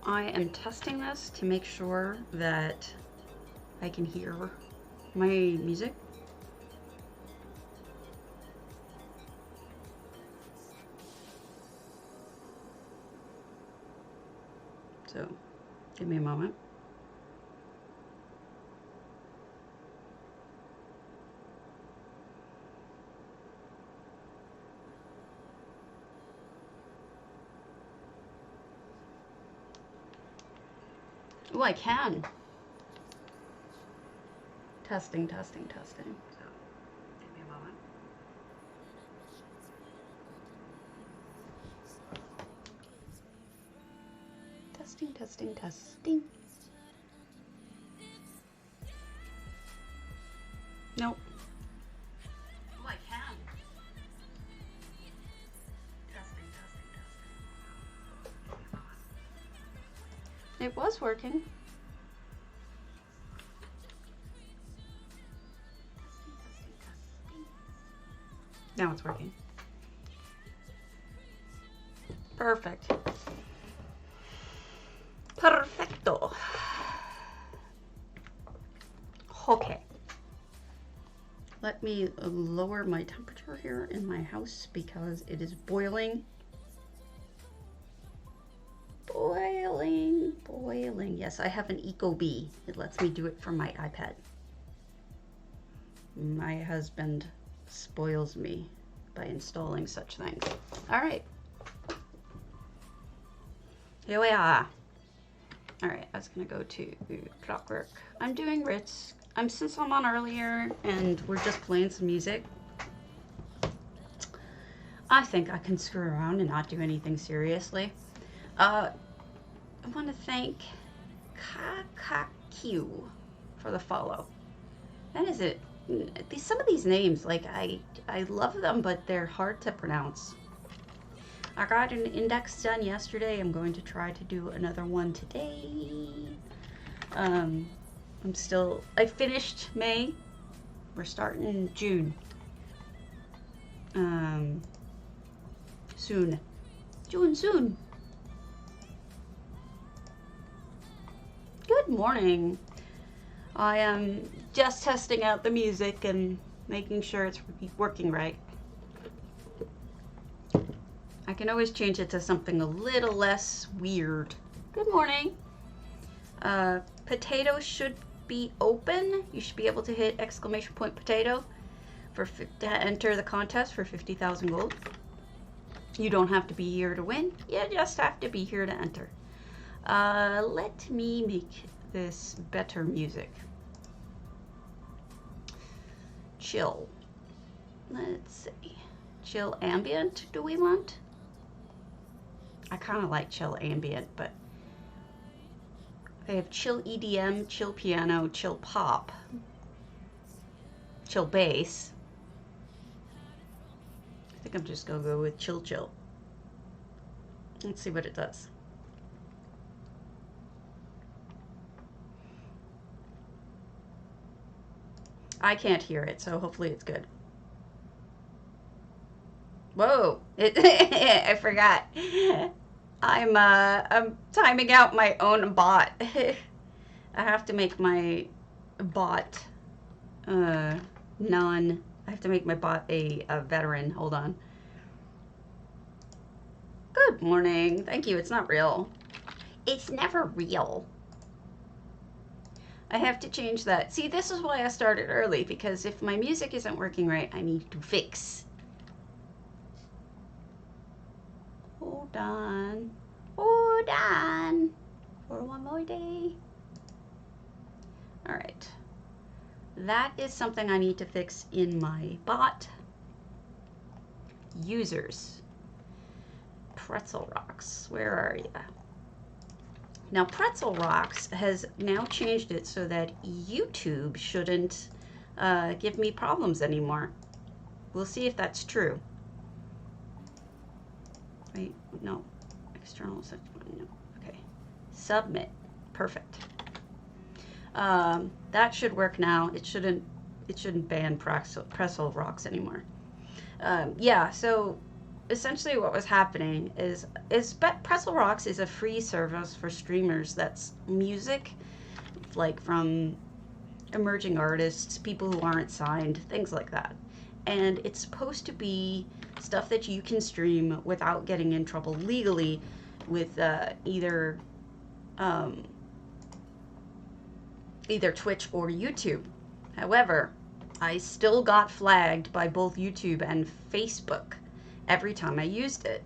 I am testing this to make sure that I can hear my music. So, give me a moment. Oh, I can. Testing, testing, testing. So, give me a moment. Testing, testing, testing. Nope. Oh, I can. Testing, testing, testing. It was working. Now it's working. Perfect. Perfecto. Okay. Let me lower my temperature here in my house because it is boiling. Boiling, boiling. Yes, I have an Ecobee. It lets me do it from my iPad. My husband spoils me by installing such things. All right. Here we are. All right, I was gonna go to clockwork. I'm doing Ritz. Since I'm on earlier and we're just playing some music, I think I can screw around and not do anything seriously. I want to thank KKQ for the follow. That is it. Some of these names, like I love them, but they're hard to pronounce. I got an index done yesterday. I'm going to try to do another one today. I finished May. We're starting June. Soon. June soon. Good morning. I am just testing out the music and making sure it's working right. I can always change it to something a little less weird. Good morning. Potato should be open. You should be able to hit ! potato to enter the contest for 50,000 gold. You don't have to be here to win. You just have to be here to enter. Let me make this better music. Chill. Let's see. Chill ambient, do we want? I kind of like chill ambient, but they have chill EDM, chill piano, chill pop, chill bass. I think I'm just gonna go with chill chill. Let's see what it does. I can't hear it, so hopefully it's good. Whoa! I forgot. I'm timing out my own bot. I have to make my bot I have to make my bot a veteran. Hold on. Good morning. Thank you. It's not real. It's never real. I have to change that. See, this is why I started early, because if my music isn't working right, I need to fix. Hold on. Hold on. For one more day. All right. That is something I need to fix in my bot. Users. Pretzel Rocks. Where are you? Now, Pretzel Rocks has now changed it so that YouTube shouldn't give me problems anymore. We'll see if that's true. Wait, no. External, no. Okay. Submit. Perfect. That should work now. It shouldn't ban Pretzel Rocks anymore. Yeah, so essentially what was happening is Pretzel Rocks is a free service for streamers that's music, like from emerging artists, people who aren't signed, things like that. And it's supposed to be stuff that you can stream without getting in trouble legally with either Twitch or YouTube. However, I still got flagged by both YouTube and Facebook every time I used it.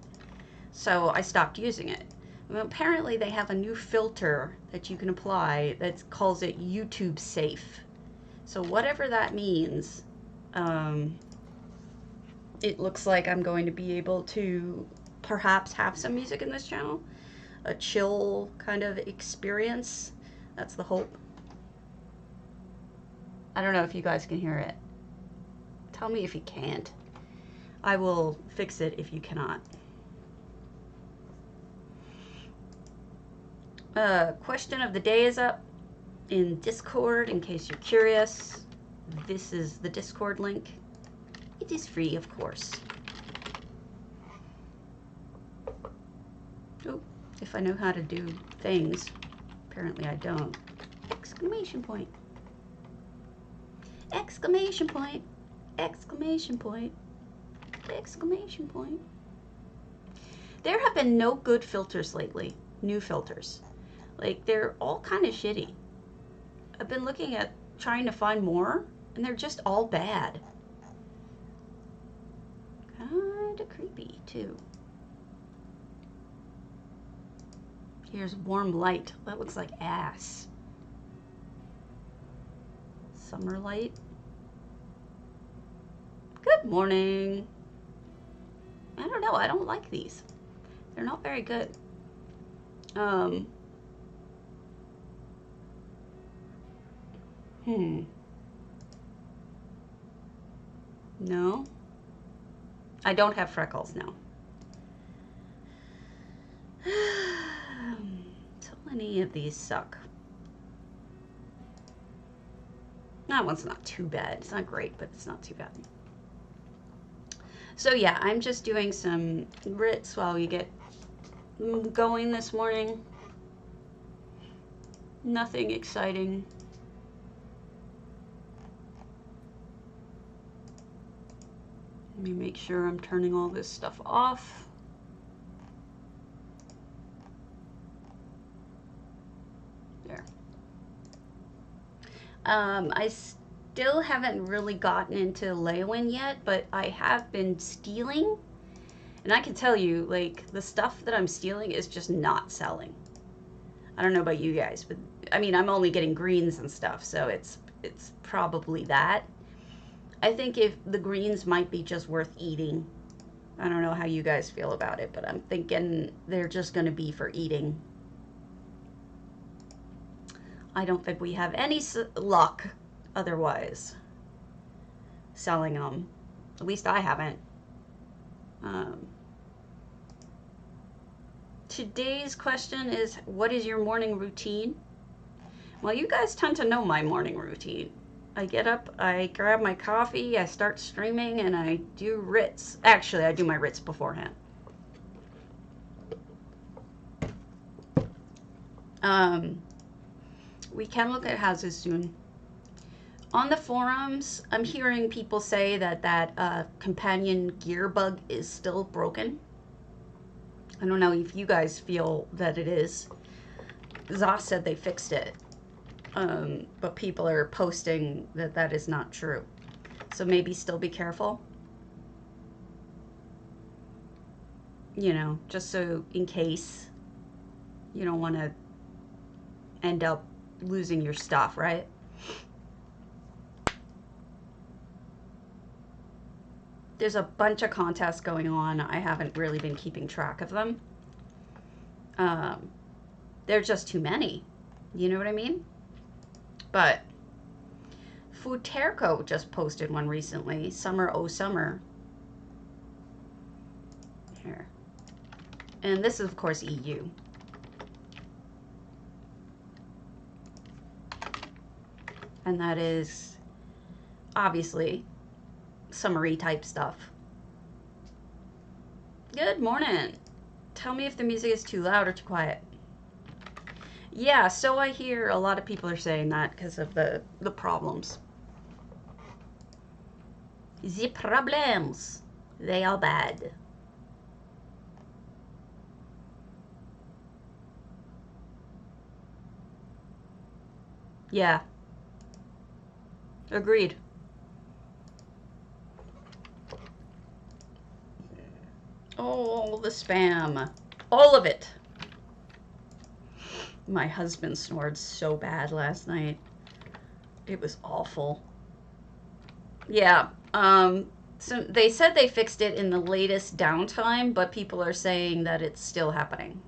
So I stopped using it. Well, apparently they have a new filter that you can apply that calls it YouTube safe. So whatever that means, it looks like I'm going to be able to perhaps have some music in this channel. A chill kind of experience. That's the hope. I don't know if you guys can hear it. Tell me if you can't. I will fix it if you cannot. Question of the day is up in Discord, in case you're curious. This is the Discord link. It is free, of course. Oh, if I know how to do things. Apparently I don't. Exclamation point. Exclamation point. Exclamation point. Exclamation point. There have been no good filters lately. New filters. Like, they're all kind of shitty. I've been looking at trying to find more, and they're just all bad. Kind of creepy, too. Here's warm light. That looks like ass. Summer light. Good morning. I don't know. I don't like these. They're not very good. No. I don't have freckles, no. So many of these suck. That one's not too bad. It's not great, but it's not too bad. So yeah, I'm just doing some grits while we get going this morning. Nothing exciting. Let me make sure I'm turning all this stuff off. There. I still haven't really gotten into Leowin yet, but I have been stealing. And I can tell you, like, the stuff that I'm stealing is just not selling. I don't know about you guys, but I mean, I'm only getting greens and stuff, so it's probably that. I think if the greens might be just worth eating. I don't know how you guys feel about it, but I'm thinking they're just going to be for eating. I don't think we have any luck otherwise selling them. At least I haven't. Today's question is, what is your morning routine? Well, you guys tend to know my morning routine. I get up, I grab my coffee, I start streaming, and I do writs. Actually, I do my writs beforehand. We can look at houses soon. On the forums, I'm hearing people say that companion gear bug is still broken. I don't know if you guys feel that it is. Zoth said they fixed it. But people are posting that that is not true. So maybe still be careful. You know, just so in case you don't want to end up losing your stuff, right? There's a bunch of contests going on. I haven't really been keeping track of them. There's just too many. You know what I mean? But Futerco just posted one recently. Summer, oh summer. Here. And this is, of course, EU. And that is obviously summary type stuff. Good morning. Tell me if the music is too loud or too quiet. Yeah, so I hear a lot of people are saying that because of the problems. The problems. They are bad. Yeah. Agreed. Oh, the spam. All of it. My husband snored so bad last night. It was awful. Yeah. So they said they fixed it in the latest downtime, but people are saying that it's still happening.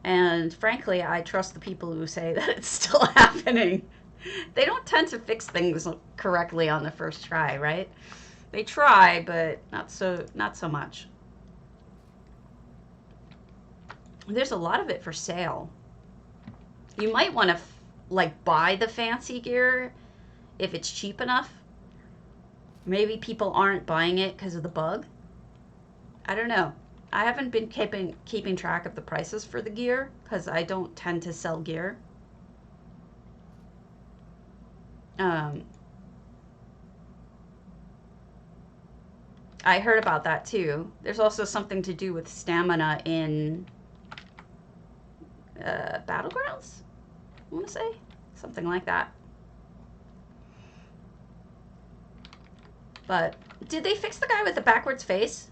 And frankly, I trust the people who say that it's still happening. They don't tend to fix things correctly on the first try, right? They try, but not so much. There's a lot of it for sale. You might want to like buy the fancy gear if it's cheap enough. Maybe people aren't buying it because of the bug. I don't know. I haven't been keeping track of the prices for the gear because I don't tend to sell gear. I heard about that too. There's also something to do with stamina in Battlegrounds, I want to say. Something like that. But did they fix the guy with the backwards face?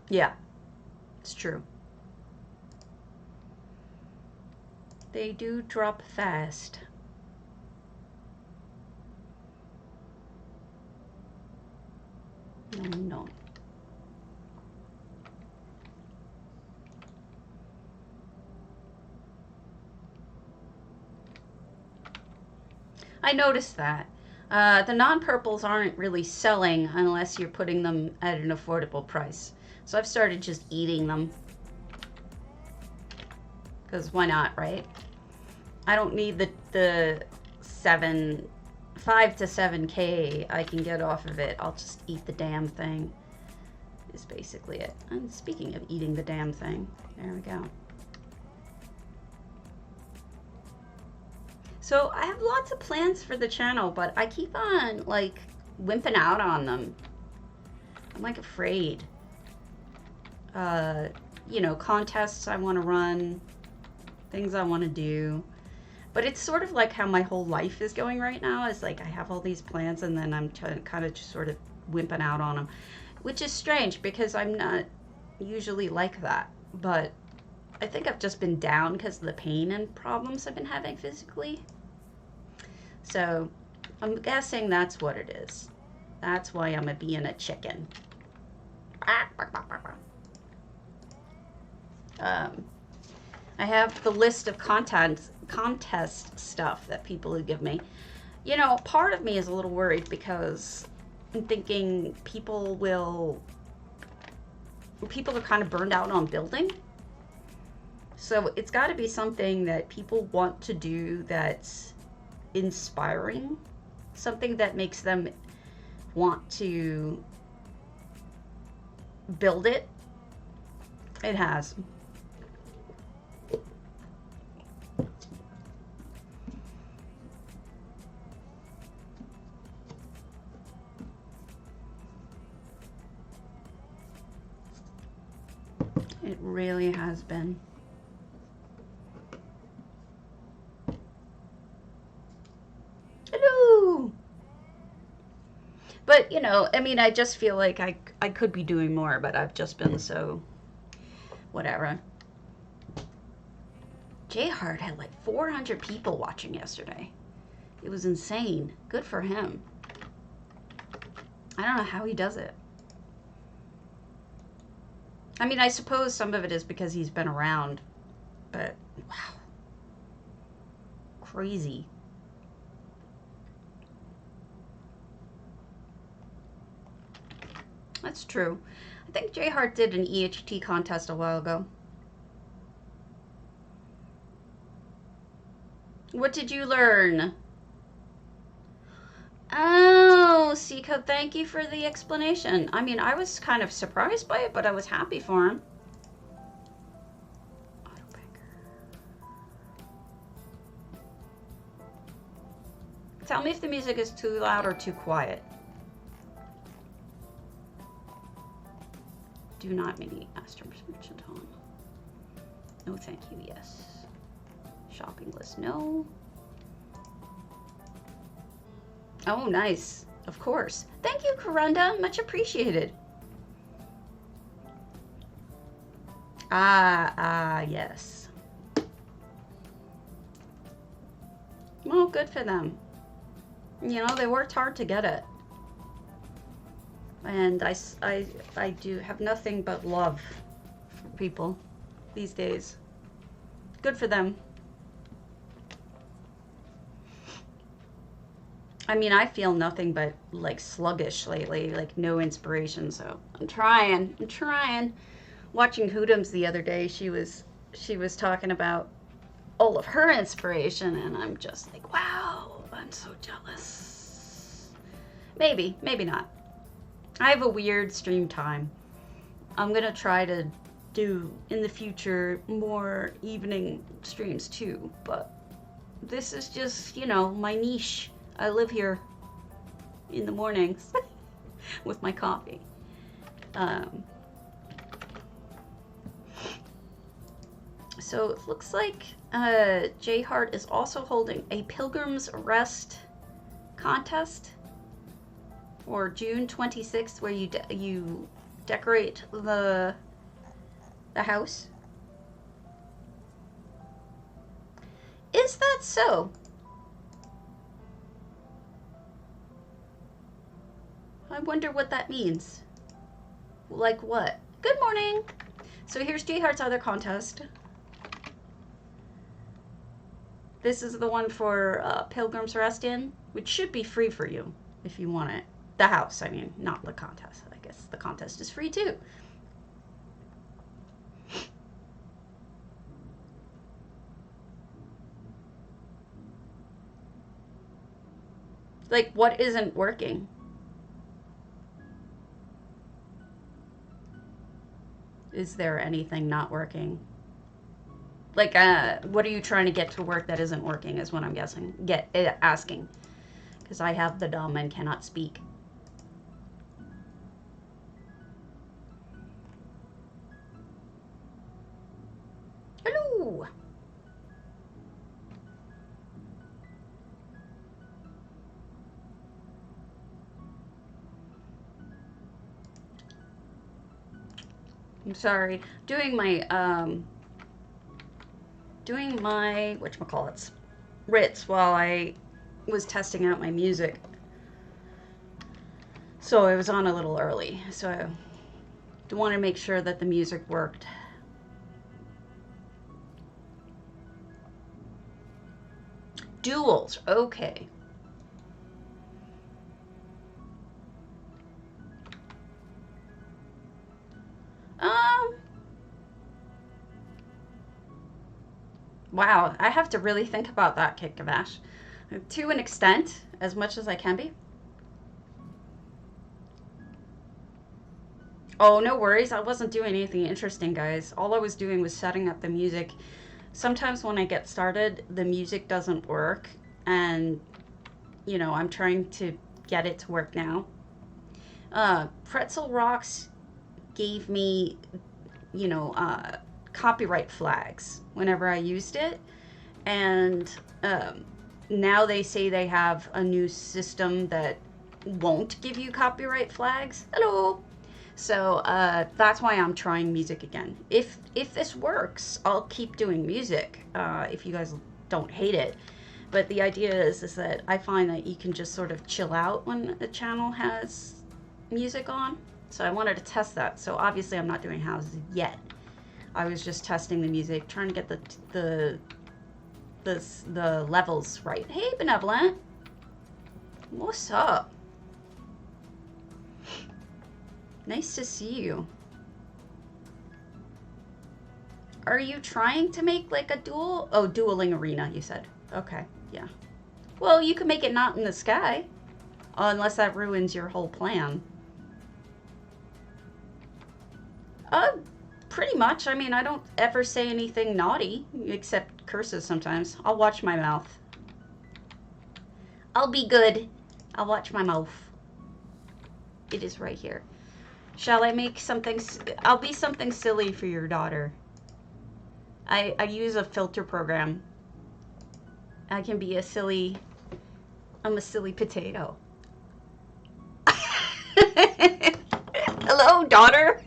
Yeah, it's true. They do drop fast. No. I noticed that. The non-purples aren't really selling unless you're putting them at an affordable price. So I've started just eating them. Because why not, right? I don't need the 5 to 7K I can get off of it. I'll just eat the damn thing. Is basically it. And speaking of eating the damn thing, there we go. So I have lots of plans for the channel, but I keep on like wimping out on them. I'm like afraid. You know, contests I want to run, things I want to do. But it's sort of like how my whole life is going right now. Is like I have all these plans and then I'm kind of just sort of wimping out on them, which is strange because I'm not usually like that. But I think I've just been down because of the pain and problems I've been having physically. So I'm guessing that's what it is. That's why I'm being a chicken. I have the list of contest stuff that people would give me. You know, part of me is a little worried because I'm thinking people are kind of burned out on building. So it's got to be something that people want to do that's inspiring, something that makes them want to build it. It has. It really has been. Hello! But, you know, I mean, I just feel like I could be doing more, but I've just been so whatever. J-Hart had like 400 people watching yesterday. It was insane. Good for him. I don't know how he does it. I mean, I suppose some of it is because he's been around, but wow. Crazy. That's true. I think J-Hart did an EHT contest a while ago. What did you learn? Oh, Seiko, thank you for the explanation. I mean, I was kind of surprised by it, but I was happy for him. Tell me if the music is too loud or too quiet. Do not need master merchant on. No, thank you, yes. Shopping list, no. Oh, nice. Of course. Thank you, Karunda. Much appreciated. Yes. Well, good for them. You know, they worked hard to get it. And I do have nothing but love for people these days. Good for them. I mean, I feel nothing but like sluggish lately, like no inspiration. So I'm trying. Watching Hoodums the other day, she was talking about all of her inspiration, and I'm just like, wow, I'm so jealous. Maybe not. I have a weird stream time. I'm gonna try to do in the future more evening streams too, but this is just, you know, my niche. I live here in the mornings with my coffee. So it looks like J Hart is also holding a Pilgrim's Rest contest for June 26th, where you decorate the house. Is that so? I wonder what that means. Like what? Good morning. So here's J Hart's other contest. This is the one for Pilgrim's Rest Inn, which should be free for you if you want it. The house, I mean, not the contest. I guess the contest is free too. Like, what isn't working? Is there anything not working? Like, what are you trying to get to work that isn't working is what I'm guessing. Asking. Because I have the dumb and cannot speak. Hello! I'm sorry. Doing my whatchamacallits, Ritz while I was testing out my music. So I was on a little early. So I want to make sure that the music worked. Duels, okay. Wow, I have to really think about that, Kikavash. To an extent, as much as I can be. Oh, no worries. I wasn't doing anything interesting, guys. All I was doing was setting up the music. Sometimes when I get started, the music doesn't work. And, you know, I'm trying to get it to work now. Pretzel Rocks gave me, you know, copyright flags whenever I used it, and now they say they have a new system that won't give you copyright flags. Hello. So that's why I'm trying music again. If this works, I'll keep doing music if you guys don't hate it. But the idea is that I find that you can just sort of chill out when a channel has music on. So I wanted to test that. So obviously I'm not doing houses yet. I was just testing the music, trying to get the levels right. Hey, Benevolent. What's up? Nice to see you. Are you trying to make like a duel? Oh, dueling arena, you said. Okay, yeah. Well, you can make it not in the sky. Unless that ruins your whole plan. Pretty much. I mean, I don't ever say anything naughty, except curses sometimes. I'll watch my mouth. I'll be good. I'll watch my mouth. It is right here. Shall I make something? I'll be something silly for your daughter. I use a filter program. I can be a silly... I'm a silly potato. Hello, daughter.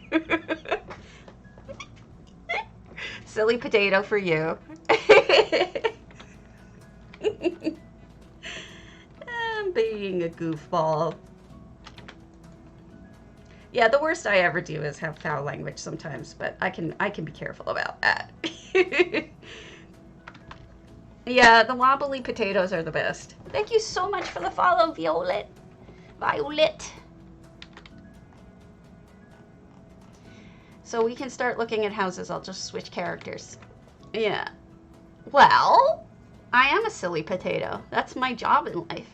Silly potato for you. I'm being a goofball. Yeah, the worst I ever do is have foul language sometimes, but I can be careful about that. Yeah, the wobbly potatoes are the best. Thank you so much for the follow, Violet. Violet. So we can start looking at houses. I'll just switch characters. Yeah. Well, I am a silly potato. That's my job in life.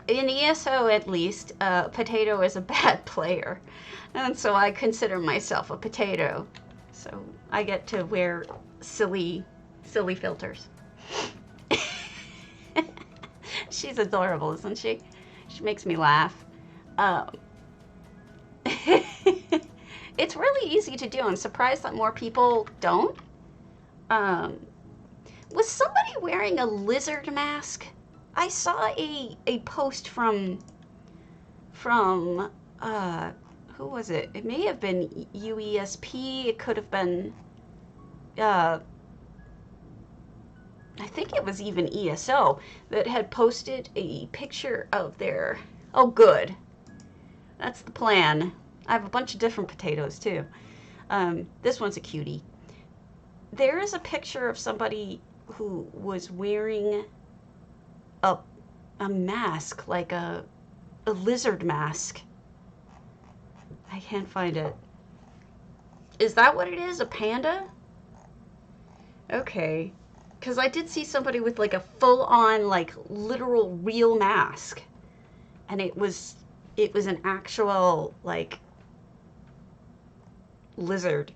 In ESO, at least, potato is a bad player. And so I consider myself a potato. So I get to wear silly filters. She's adorable, isn't she? She makes me laugh. It's really easy to do. I'm surprised that more people don't. Was somebody wearing a lizard mask? I saw a post from who was it? It may have been UESP. It could have been I think it was even ESO that had posted a picture of their... Oh, good. That's the plan. I have a bunch of different potatoes, too. This one's a cutie. There is a picture of somebody who was wearing a mask, like a lizard mask. I can't find it. Is that what it is? A panda? Okay. Because I did see somebody with like a full-on, like, literal real mask. And it was an actual, like, lizard.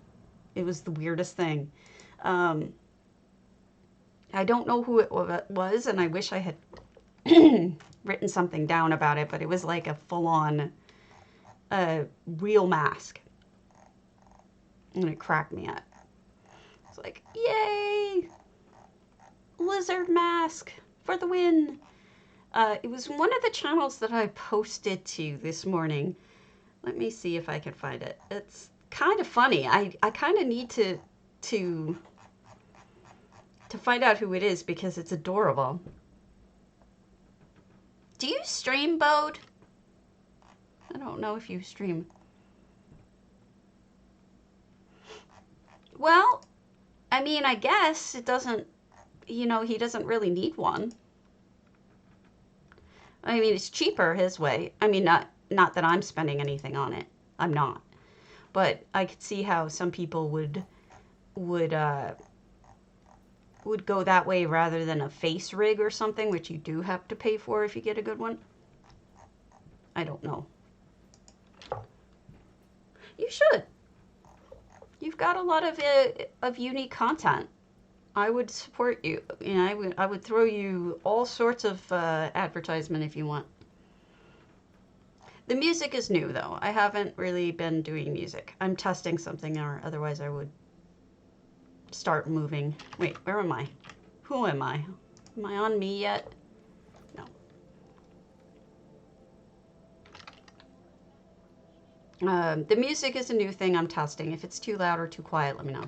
It was the weirdest thing. I don't know who it was, and I wish I had written something down about it, but it was like a full-on real mask. And it cracked me up. It's like, yay! Lizard mask for the win. It was one of the channels that I posted to this morning. Let me see if I can find it. It's kind of funny. I kind of need to find out who it is because it's adorable. Do you stream, Bode? I don't know if you stream. Well, I mean, I guess it doesn't, you know, he doesn't really need one. I mean, it's cheaper his way. I mean, not that I'm spending anything on it. I'm not. But I could see how some people would go that way rather than a face rig or something, which you do have to pay for if you get a good one. I don't know. You should. You've got a lot of unique content. I would support you. You know, I would throw you all sorts of advertisement if you want. The music is new, though. I haven't really been doing music. I'm testing something, or otherwise I would start moving. Wait, where am I? Who am I? Am I on me yet? No. The music is a new thing I'm testing. If it's too loud or too quiet, let me know.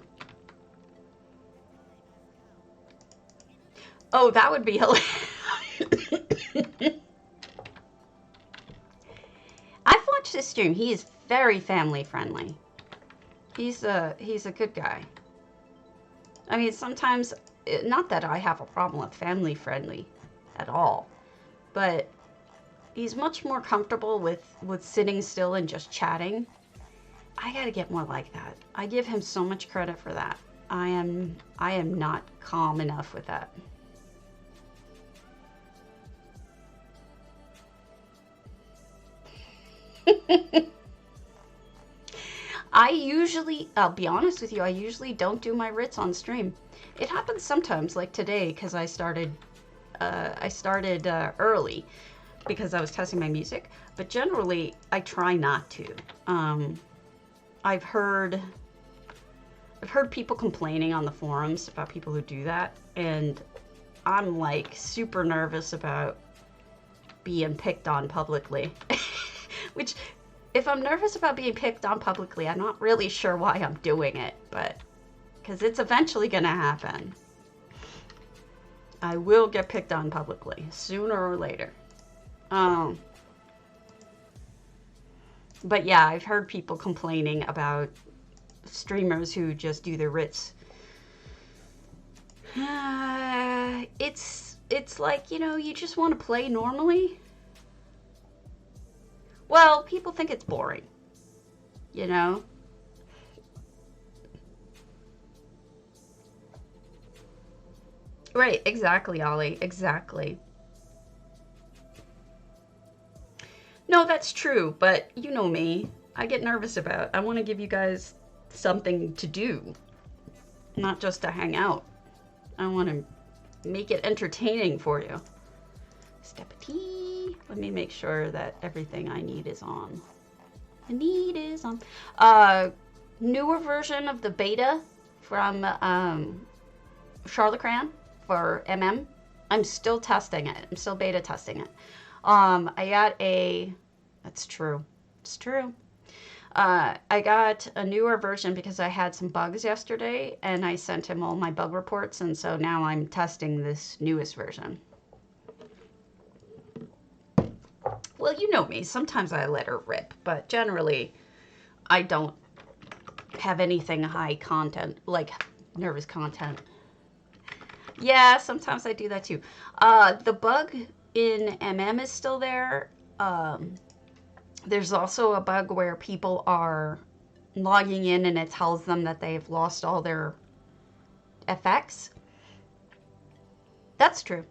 Oh, that would be hilarious. I've watched his stream. He is very family friendly. He's a good guy. I mean, sometimes, not that I have a problem with family friendly at all, but he's much more comfortable with sitting still and just chatting. I gotta get more like that. I give him so much credit for that. I am not calm enough with that. I usually, I'll be honest with you, I usually don't do my writs on stream. It happens sometimes, like today, because I started early because I was testing my music. But generally, I try not to. I've heard people complaining on the forums about people who do that, and I'm like super nervous about being picked on publicly. Which, if I'm nervous about being picked on publicly, I'm not really sure why I'm doing it, but because it's eventually gonna happen. I will get picked on publicly, sooner or later. But yeah, I've heard people complaining about streamers who just do their writs. It's like, you know, you just want to play normally. Well, people think it's boring, you know? Right, exactly, Ollie, exactly. No, that's true, but you know me. I get nervous about it. I want to give you guys something to do, not just to hang out. I want to make it entertaining for you. Step of tea. Let me make sure that everything I need is on. The need is on. Newer version of the beta from Charlacran for MM. I'm still testing it. I'm still beta testing it. I got a, that's true. It's true. I got a newer version because I had some bugs yesterday and I sent him all my bug reports, and so now I'm testing this newest version. Well, you know me. Sometimes I let her rip, but generally I don't have anything high content, like nervous content. Yeah, sometimes I do that too. The bug in MM is still there. There's also a bug where people are logging in and it tells them that they've lost all their effects. That's true.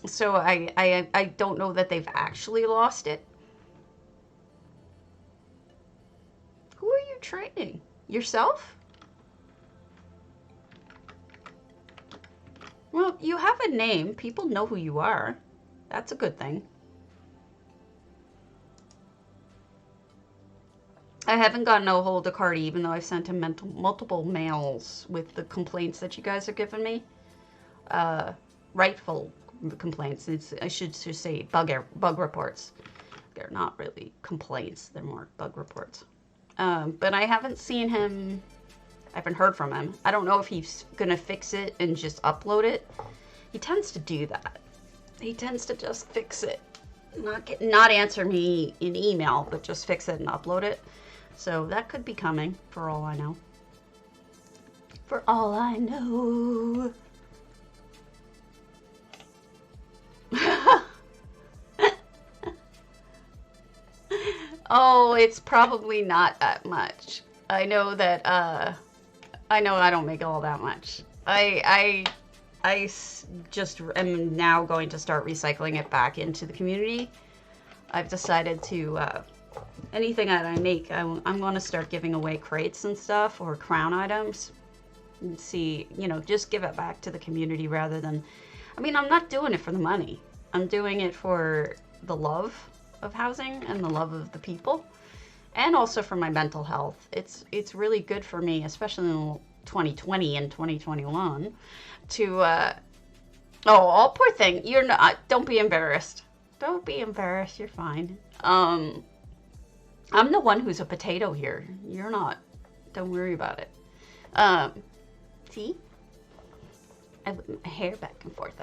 So I don't know that they've actually lost it. Who are you training? Yourself? Well, you have a name. People know who you are. That's a good thing. I haven't gotten a hold of Cardi, even though I've sent him multiple mails with the complaints that you guys have given me. Rightful complaints. I should say bug reports. They're not really complaints. They're more bug reports. But I haven't seen him. I haven't heard from him. I don't know if he's gonna fix it and just upload it. He tends to do that. He tends to just fix it. Not answer me in email, but just fix it and upload it. So that could be coming, for all I know. For all I know. Oh, it's probably not that much. I know that, I know I don't make all that much. I just am now going to start recycling it back into the community. I've decided to, anything that I make, I'm going to start giving away crates and stuff, or crown items. And see, you know, just give it back to the community rather than, I mean, I'm not doing it for the money. I'm doing it for the love of housing and the love of the people. And also for my mental health. It's really good for me, especially in 2020 and 2021, to, oh, poor thing. You're not, don't be embarrassed. Don't be embarrassed, you're fine. I'm the one who's a potato here. You're not. Don't worry about it. See? I whip my hair back and forth.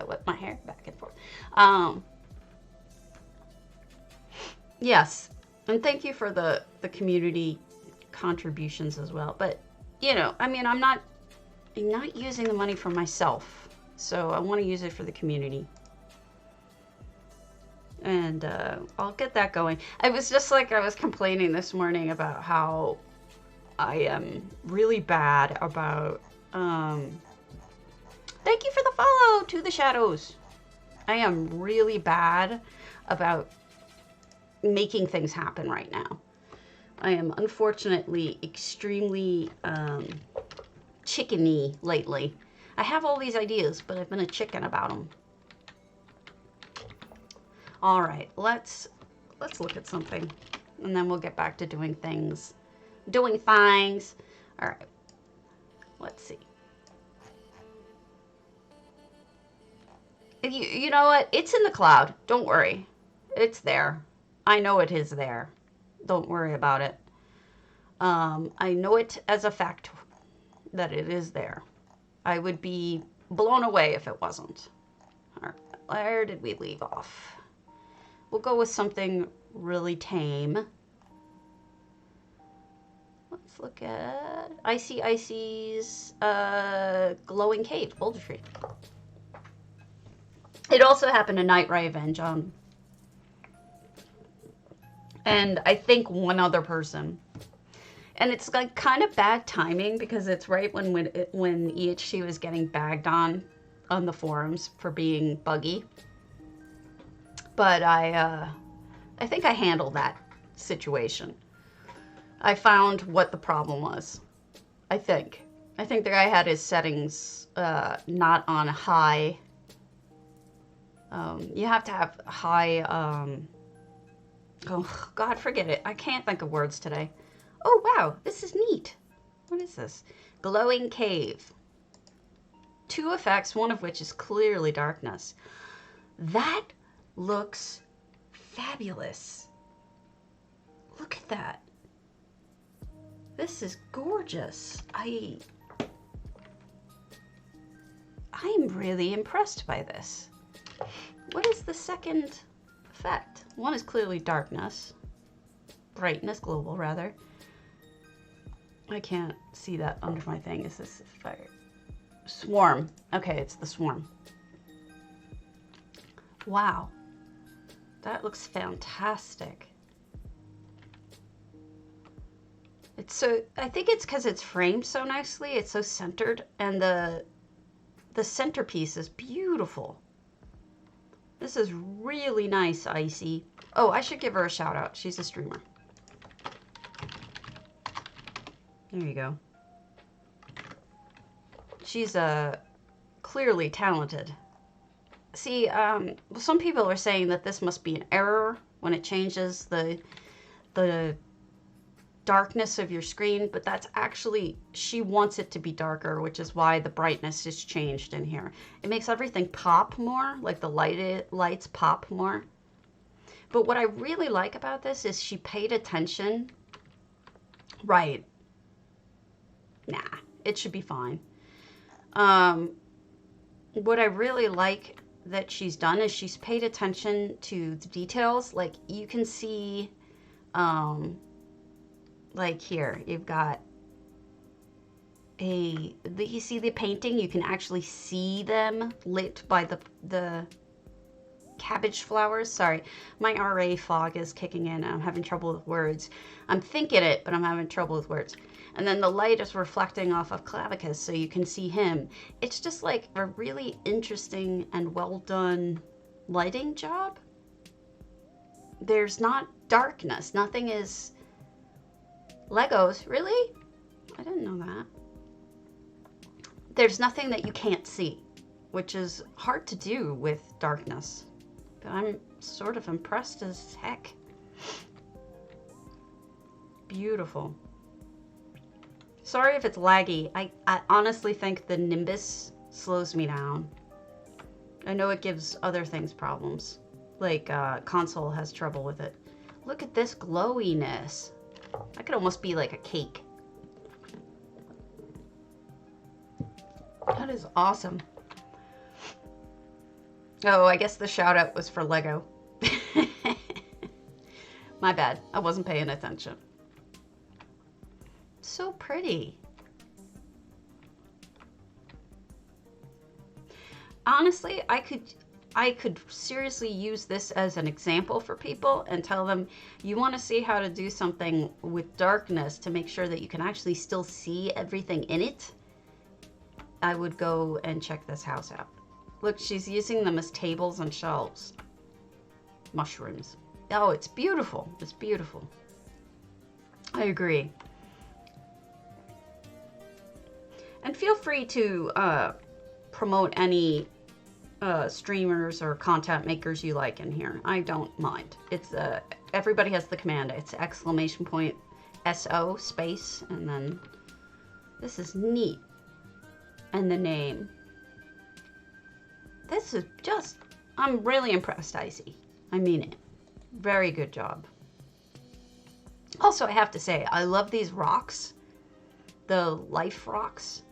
Yes. And thank you for the community contributions as well. But, you know, I mean, I'm not using the money for myself. So I want to use it for the community. And I'll get that going. I was just like, I was complaining this morning about how I am really bad about, thank you for the follow, To the Shadows. I am really bad about making things happen right now. I am unfortunately extremely chickeny lately. I have all these ideas, but I've been a chicken about them. All right, let's look at something, and then we'll get back to doing things. All right, let's see. You know what? It's in the cloud. Don't worry. It's there. I know it is there. Don't worry about it. I know it as a fact that it is there. I would be blown away if it wasn't. All right, where did we leave off? We'll go with something really tame. Let's look at Icy's glowing cave, bouldertree. It also happened to nyght.raven, John. And I think one other person. And it's like kind of bad timing because it's right when EHC was getting bagged on the forums for being buggy. But I think I handled that situation. I found what the problem was. I think the guy had his settings not on high. You have to have high. Oh God, forget it. I can't think of words today. Oh, wow, this is neat. What is this? Glowing cave. 2 effects, one of which is clearly darkness. That looks fabulous. Look at that. This is gorgeous. I'm really impressed by this. What is the second effect? One is clearly darkness. Brightness, global, rather. I can't see that under my thing. Is this fire? Swarm. Okay, it's the swarm. Wow. That looks fantastic. It's so, I think it's because it's framed so nicely. It's so centered, and the centerpiece is beautiful. This is really nice, Icy. Oh, I should give her a shout out. She's a streamer. There you go. She's clearly talented. See, some people are saying that this must be an error when it changes the darkness of your screen, but that's actually, she wants it to be darker, which is why the brightness is changed in here. It makes everything pop more, like the lights pop more. But what I really like about this is she paid attention. Right. Nah, it should be fine. What I really like that she's done is she's paid attention to the details. Like you can see, like here, you've got you see the painting, you can actually see them lit by the cabbage flowers. Sorry, my RA fog is kicking in. I'm having trouble with words. I'm thinking it, but I'm having trouble with words. And then the light is reflecting off of Clavicus, so you can see him. It's just like a really interesting and well done lighting job. There's not darkness. Nothing is Legos. Really? I didn't know that. There's nothing that you can't see, which is hard to do with darkness. But I'm sort of impressed as heck. Beautiful. Sorry if it's laggy. I honestly think the Nimbus slows me down. I know it gives other things problems. Like console has trouble with it. Look at this glowiness. That could almost be like a cake. That is awesome. Oh, I guess the shout out was for Lego. My bad. I wasn't paying attention. So pretty. Honestly, I could seriously use this as an example for people and tell them, you want to see how to do something with darkness to make sure that you can actually still see everything in it, I would go and check this house out. Look, she's using them as tables and shelves. Mushrooms. Oh, it's beautiful. It's beautiful. I agree. And feel free to promote any streamers or content makers you like in here. I don't mind. It's everybody has the command. It's !SO space, and then this is neat. And the name. This is just, I'm really impressed, Icy. I mean it. Very good job. Also, I have to say, I love these rocks. The life rocks.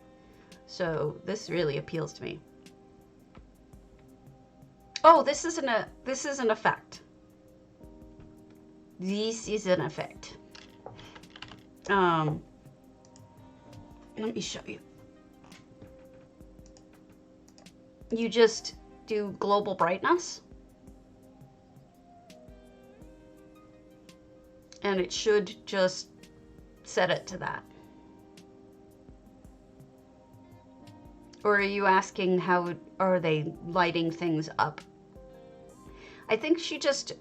So this really appeals to me. Oh, this is an effect. This is an effect. Let me show you. You just do global brightness. And it should just set it to that. Or are you asking how are they lighting things up? I think she just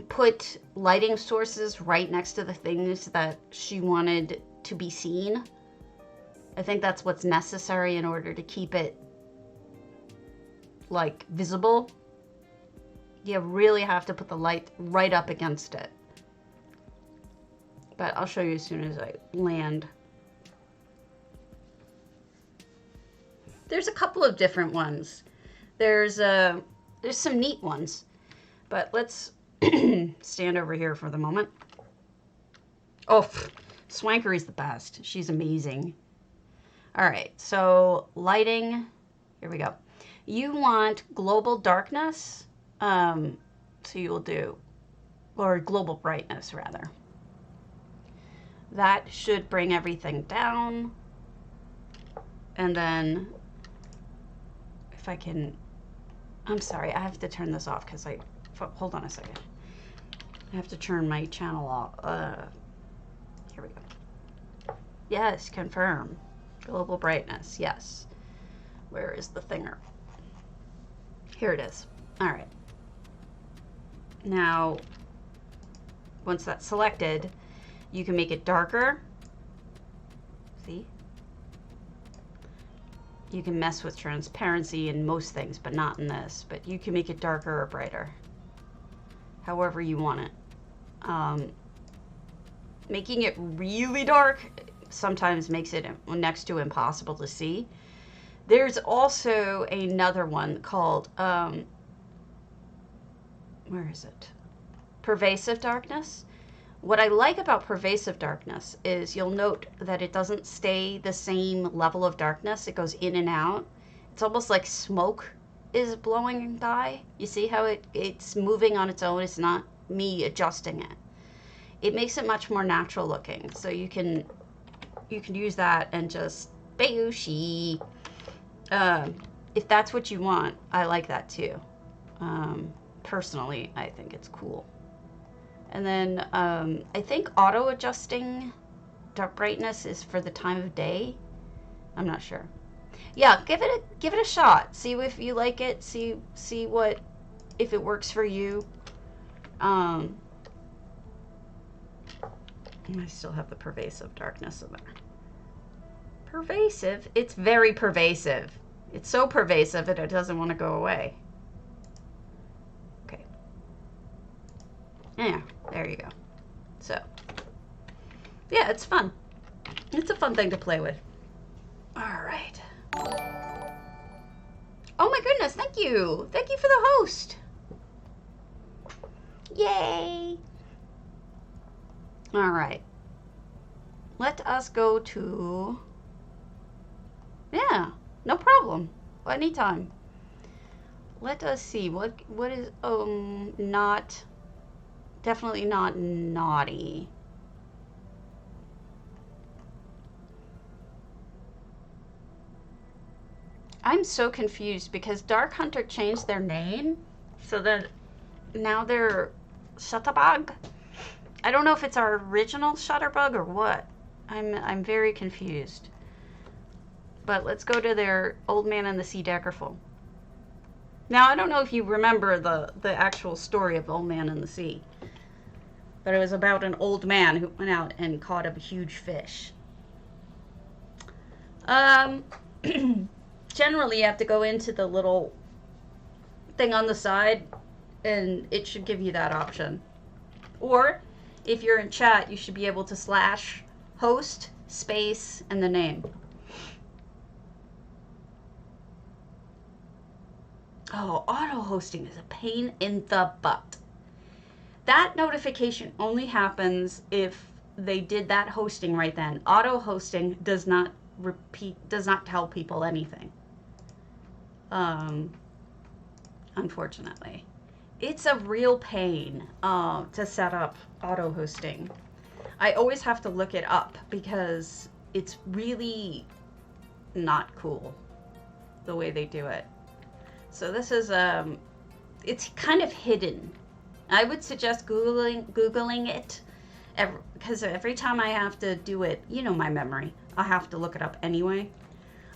put lighting sources right next to the things that she wanted to be seen. I think that's what's necessary in order to keep it like visible. You really have to put the light right up against it. But I'll show you as soon as I land. There's a couple of different ones. There's some neat ones. But let's stand over here for the moment. Oh, Swankery's the best. She's amazing. All right, so lighting. Here we go. You want global darkness. So you'll do, or global brightness rather. That should bring everything down. And then if I can, I'm sorry, I have to turn this off because hold on a second. I have to turn my channel off. Here we go. Yes, confirm. Global brightness, yes. Where is the thinger? Here it is. All right. Now, once that's selected, you can make it darker. See? You can mess with transparency in most things, but not in this. But you can make it darker or brighter. However you want it. Making it really dark sometimes makes it next to impossible to see. There's also another one called, where is it? Pervasive darkness. What I like about pervasive darkness is you'll note that it doesn't stay the same level of darkness. It goes in and out. It's almost like smoke is blowing by. You see how it's moving on its own? It's not me adjusting it. It makes it much more natural looking. So you can use that and just bayooshi. If that's what you want, I like that too. Personally, I think it's cool. And then I think auto adjusting dark brightness is for the time of day. I'm not sure. Yeah, give it a shot. See if you like it. See what if it works for you. I still have the pervasive darkness in there. Pervasive? It's very pervasive. It's so pervasive that it doesn't want to go away. Okay. Yeah, there you go. So, yeah, it's fun. It's a fun thing to play with. All right. Oh my goodness, thank you. Thank you for the host. Yay. All right. Let us go to... Yeah, no problem. Anytime. Let us see. What is not... Definitely not naughty. I'm so confused because Dark Hunter changed their name so that now they're Shutterbug. I don't know if it's our original Shutterbug or what. I'm very confused. But let's go to their Old Man and the Sea Daggerfall. Now, I don't know if you remember the actual story of the Old Man and the Sea, but it was about an old man who went out and caught a huge fish. Generally, you have to go into the little thing on the side, and it should give you that option. Or, if you're in chat, you should be able to slash host, space, and the name. Oh, auto-hosting is a pain in the butt. That notification only happens if they did that hosting right then. Auto-hosting does not tell people anything. Unfortunately. It's a real pain to set up auto-hosting. I always have to look it up because it's really not cool the way they do it. So this is, it's kind of hidden. I would suggest Googling it, because every time I have to do it, you know my memory, I have to look it up anyway.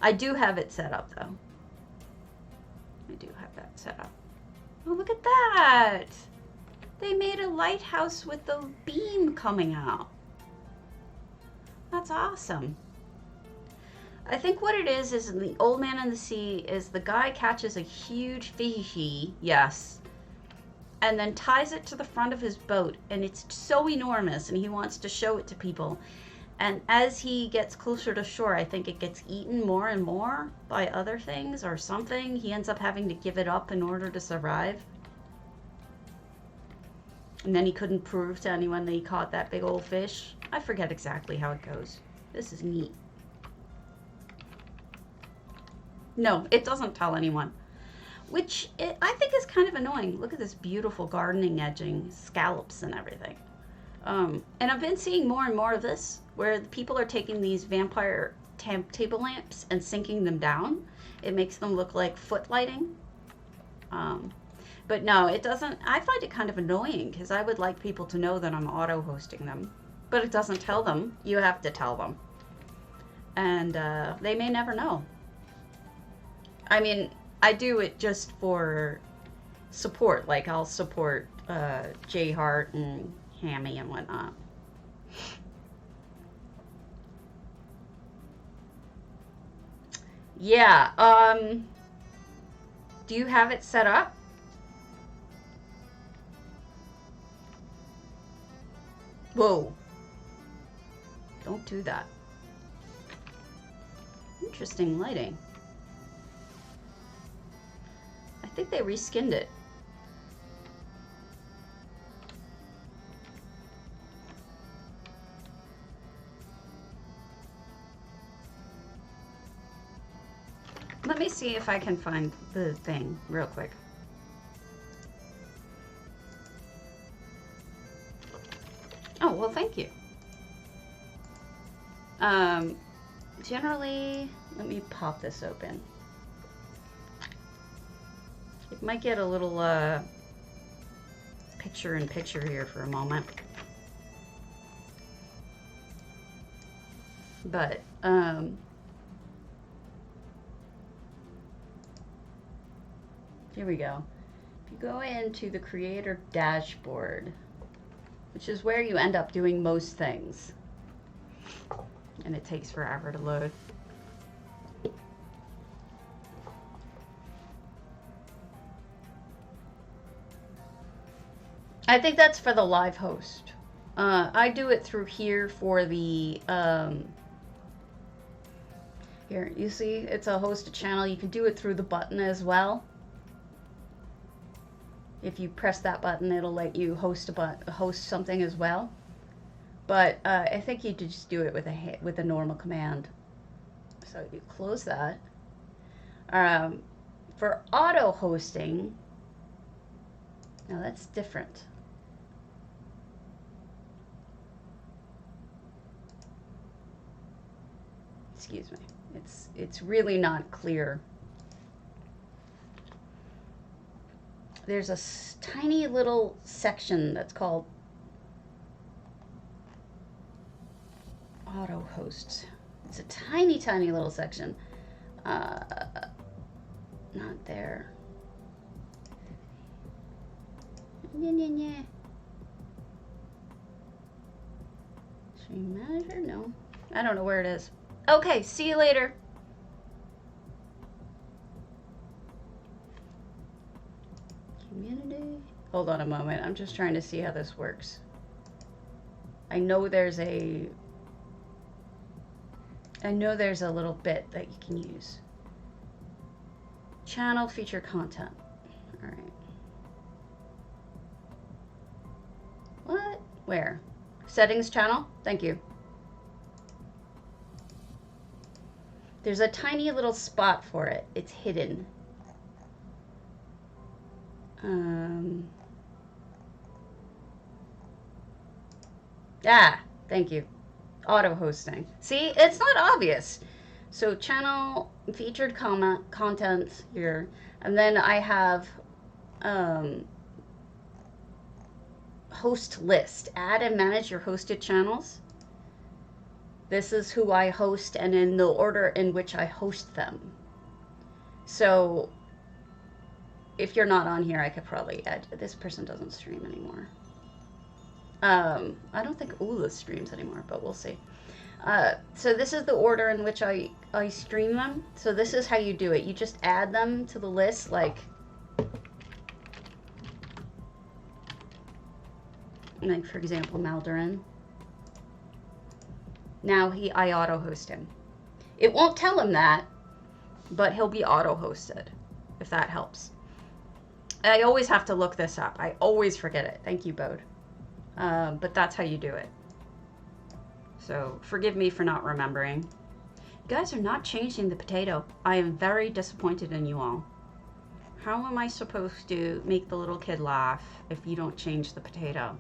I do have it set up, though. I do have that set up. Oh, look at that! They made a lighthouse with the beam coming out. That's awesome. I think what it is in the Old Man and the Sea is the guy catches a huge fishy, yes, and then ties it to the front of his boat, and it's so enormous, and he wants to show it to people. And as he gets closer to shore, I think it gets eaten more and more by other things or something. He ends up having to give it up in order to survive. And then he couldn't prove to anyone that he caught that big old fish. I forget exactly how it goes. This is neat. No, it doesn't tell anyone, which I think is kind of annoying. Look at this beautiful gardening edging, scallops and everything. And I've been seeing more and more of this, where people are taking these vampire table lamps and sinking them down. It makes them look like foot lighting. But no, it doesn't. I find it kind of annoying because I would like people to know that I'm auto-hosting them. But it doesn't tell them. You have to tell them. And they may never know. I mean, I do it just for support. Like, I'll support J Hart and Hammy and whatnot. Yeah, do you have it set up? Whoa. Don't do that. Interesting lighting. I think they reskinned it. Let me see if I can find the thing real quick. Oh, well, thank you. Generally, let me pop this open. It might get a little picture-in-picture here for a moment. But, here we go. If you go into the creator dashboard, which is where you end up doing most things, and it takes forever to load. I think that's for the live host. I do it through here for the, here, you see, it's a hosted channel. You can do it through the button as well. If you press that button, it'll let you host something as well. But I think you just do it with a normal command. So you close that. For auto hosting, now that's different. Excuse me. It's really not clear. There's a tiny little section that's called auto hosts. It's a tiny little section. Not there. Stream manager? No. I don't know where it is. Okay, see you later. Community. Hold on a moment. I'm just trying to see how this works. I know there's a little bit that you can use. Channel feature content. All right. What? Where? Settings channel? Thank you. There's a tiny little spot for it. It's hidden. Thank you. Auto hosting. See, it's not obvious. So channel featured content here, and then I have host list. Add and manage your hosted channels. This is who I host and in the order in which I host them. So if you're not on here, I could probably add. This person doesn't stream anymore. I don't think Ula streams anymore, but we'll see. So this is the order in which I stream them. So this is how you do it. You just add them to the list, like for example, Maldoran. Now I auto-host him. It won't tell him that, but he'll be auto-hosted, if that helps. I always have to look this up. I always forget it. Thank you, Bode. But that's how you do it. So forgive me for not remembering. You guys are not changing the potato. I am very disappointed in you all. How am I supposed to make the little kid laugh if you don't change the potato?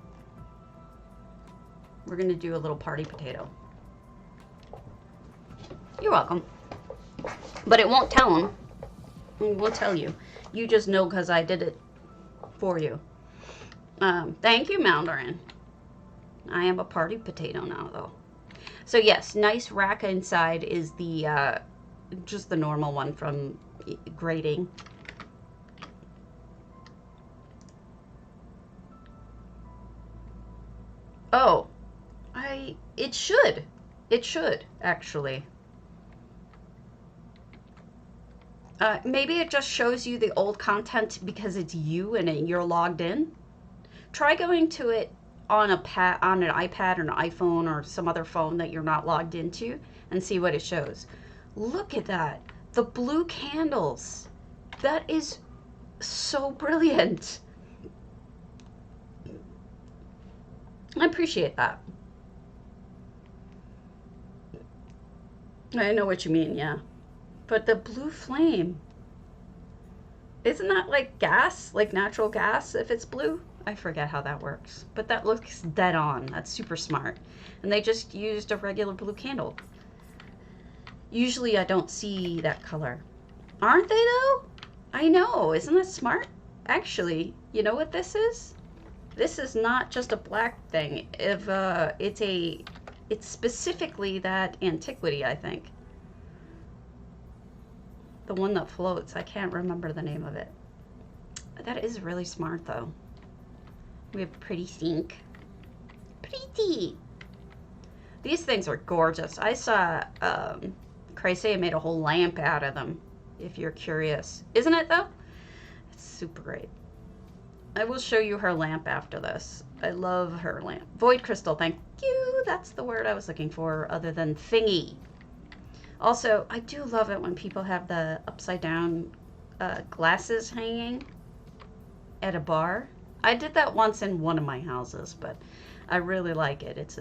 We're going to do a little party potato. You're welcome. But it won't tell him. It won't tell you. You just know because I did it for you. Thank you, Mandarin. I am a party potato now, though. So yes, nice rack inside is the just the normal one from grading. Oh, it should actually. Maybe it just shows you the old content because it's you and you're logged in. Try going to it on an iPad or an iPhone or some other phone that you're not logged into and see what it shows. Look at that. The blue candles. That is so brilliant. I appreciate that. I know what you mean, yeah. But the blue flame, isn't that like gas, like natural gas if it's blue? I forget how that works, but that looks dead on. That's super smart. And they just used a regular blue candle. Usually I don't see that color. Aren't they though? I know, isn't that smart? Actually, you know what this is? This is not just a black thing. If it's specifically that antiquity, I think. The one that floats. I can't remember the name of it. That is really smart though. We have pretty sink. Pretty. These things are gorgeous. I saw Crazy made a whole lamp out of them, if you're curious. Isn't it though? It's super great. I will show you her lamp after this. I love her lamp. Void crystal, thank you. That's the word I was looking for other than thingy. Also, I do love it when people have the upside down glasses hanging at a bar. I did that once in one of my houses, but I really like it. It's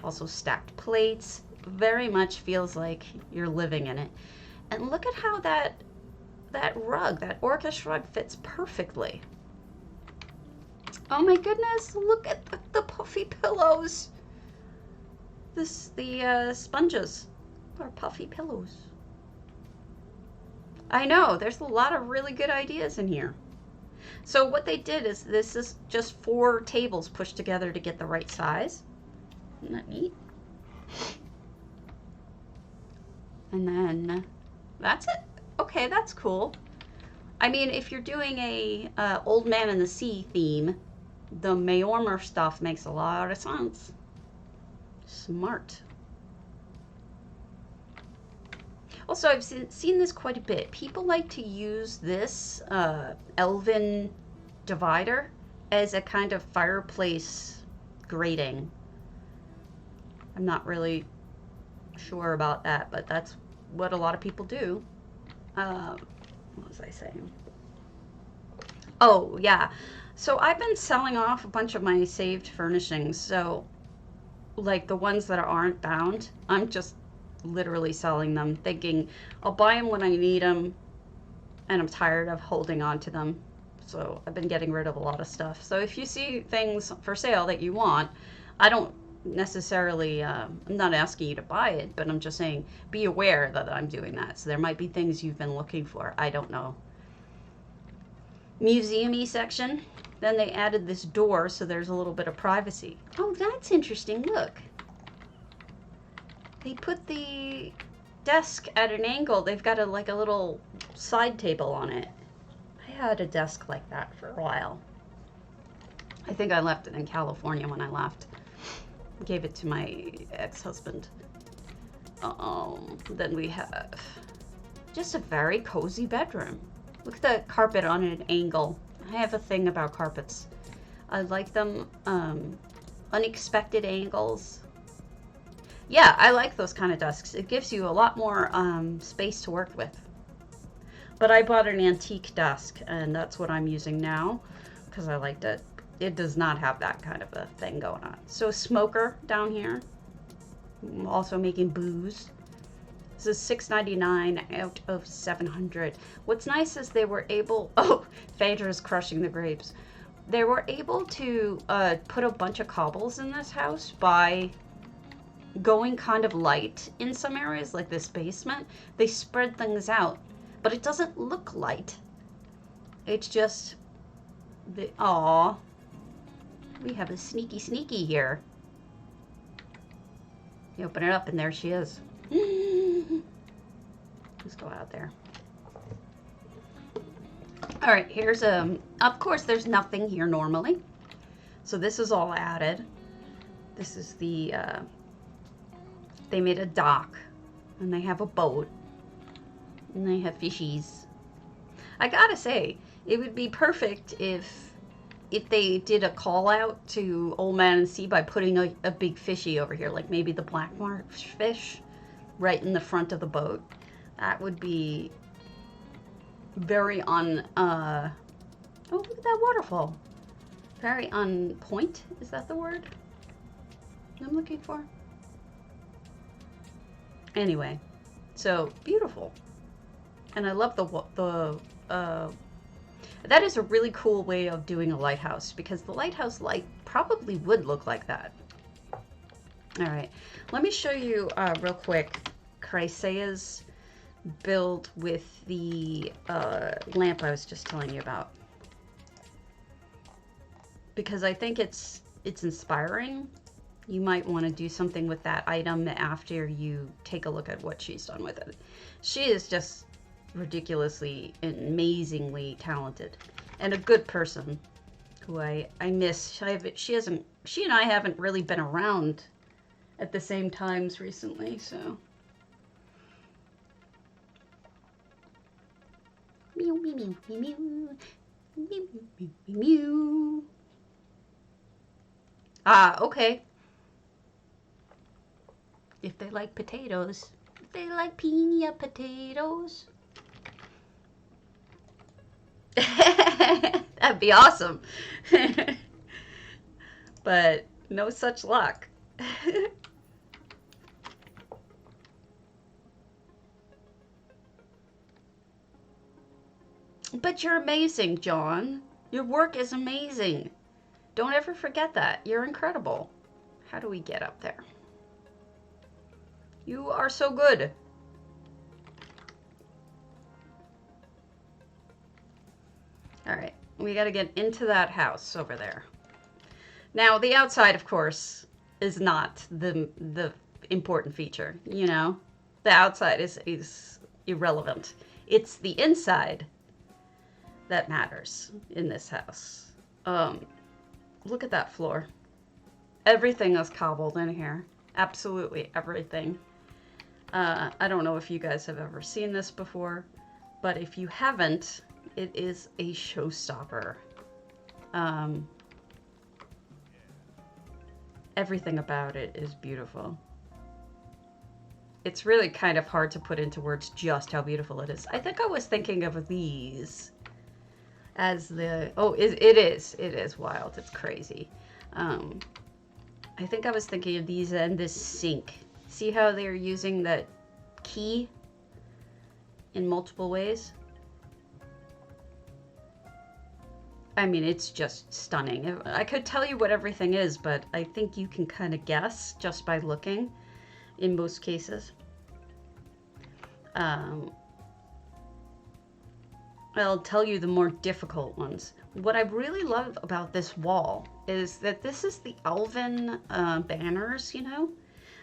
also stacked plates. Very much feels like you're living in it. And look at how that rug, that orcish rug, fits perfectly. Oh my goodness! Look at the puffy pillows. The sponges are puffy pillows. I know there's a lot of really good ideas in here. So what they did is this is just 4 tables pushed together to get the right size. Isn't that neat? And then that's it. Okay, that's cool. I mean, if you're doing a Old Man in the Sea theme, The Manor stuff makes a lot of sense. Smart. Also, I've seen this quite a bit. People like to use this elven divider as a kind of fireplace grating. I'm not really sure about that, but that's what a lot of people do. What was I saying? Oh, yeah. So I've been selling off a bunch of my saved furnishings. So, like the ones that aren't bound, I'm just literally selling them, thinking I'll buy them when I need them, and I'm tired of holding on to them. So I've been getting rid of a lot of stuff. So if you see things for sale that you want, I don't necessarily, I'm not asking you to buy it, but I'm just saying be aware that I'm doing that. So there might be things you've been looking for. I don't know. Museum-y section. Then they added this door, so there's a little bit of privacy. Oh, that's interesting. Look. They put the desk at an angle. They've got like a little side table on it. I had a desk like that for a while. I think I left it in California when I left. Gave it to my ex-husband. Then we have just a very cozy bedroom. Look at the carpet on an angle. I have a thing about carpets. I like them unexpected angles. Yeah, I like those kind of desks. It gives you a lot more space to work with. But I bought an antique desk, and that's what I'm using now because I liked it. It does not have that kind of a thing going on. So smoker down here. I'm also making booze. This is $6.99 out of 700. What's nice is they were able... Oh, Phaedra's crushing the grapes. They were able to put a bunch of cobbles in this house by going kind of light in some areas, like this basement. They spread things out, but it doesn't look light. It's just the... Aw. We have a sneaky here. You open it up and there she is. Let's go out there. All right, here's of course there's nothing here normally. So this is all added. This is the, they made a dock and they have a boat and they have fishies. I gotta say, it would be perfect if they did a call out to Old Man and Sea by putting a big fishy over here, like maybe the black marsh fish right in the front of the boat. That would be very on, oh, look at that waterfall. Very on point, is that the word I'm looking for? Anyway, so beautiful. And I love that is a really cool way of doing a lighthouse, because the lighthouse light probably would look like that. All right, let me show you real quick Chrysea's build with the lamp I was just telling you about, because I think it's inspiring. You might want to do something with that item after you take a look at what she's done with it. She is just ridiculously, amazingly talented, and a good person who I miss. She and I haven't really been around at the same times recently, so. Meow, meow, meow, meow, meow, meow, meow, meow. Ah, okay. If they like potatoes, if they like pina potatoes. That'd be awesome. But no such luck. But you're amazing, John. Your work is amazing. Don't ever forget that. You're incredible. How do we get up there? You are so good. All right, we got to get into that house over there. Now, the outside, of course, is not the important feature, you know? The outside is irrelevant. It's the inside that matters in this house. Look at that floor. Everything is cobbled in here. Absolutely everything. I don't know if you guys have ever seen this before, but if you haven't, it is a showstopper. Everything about it is beautiful. It's really kind of hard to put into words just how beautiful it is. I think I was thinking of these as the... Oh, it is wild. It's crazy. I think I was thinking of these and this sink. See how they're using that key in multiple ways? I mean, it's just stunning. I could tell you what everything is, but I think you can kind of guess just by looking in most cases. I'll tell you the more difficult ones. What I really love about this wall is that this is the elven banners, you know?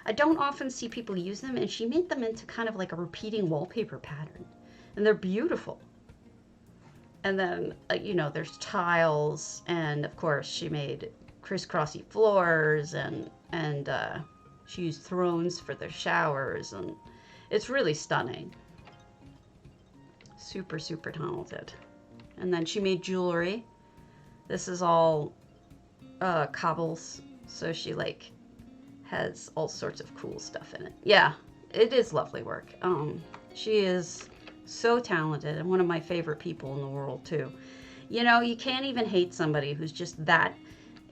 I don't often see people use them, and she made them into kind of like a repeating wallpaper pattern. And they're beautiful. And then, you know, there's tiles, and of course she made crisscrossy floors, and she used thrones for the showers, and it's really stunning. Super, super talented. And then she made jewelry. This is all cobbles, so she like has all sorts of cool stuff in it. Yeah, it is lovely work. She is so talented and one of my favorite people in the world too. You know, you can't even hate somebody who's just that.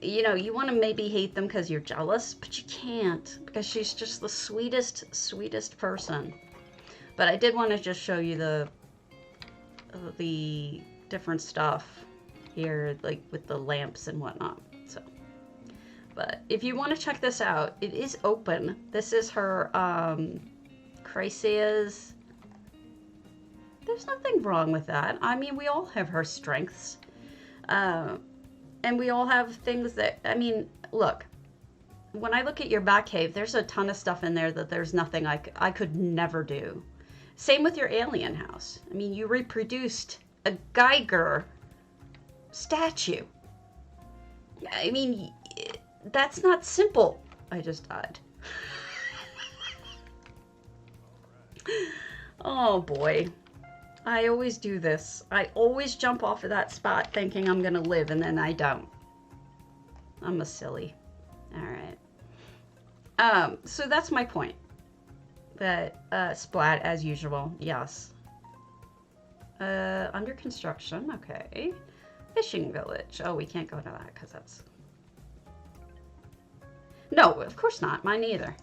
You know, you want to maybe hate them because you're jealous, but you can't, because she's just the sweetest, sweetest person. But I did want to just show you the different stuff here, like with the lamps and whatnot. So, but if you want to check this out, it is open. This is her Chrysea's. There's nothing wrong with that. I mean, we all have her strengths. And we all have things that, I mean, look, when I look at your back cave, there's a ton of stuff in there that there's nothing I could never do. Same with your alien house. I mean, you reproduced a Geiger statue. I mean, that's not simple. I just died. Oh boy. I always do this. I always jump off of that spot thinking I'm gonna live, and then I don't. I'm a silly. Alright. So that's my point. That, splat as usual, yes. Under construction, okay. Fishing village. Oh, we can't go to that because that's... No, of course not. Mine either.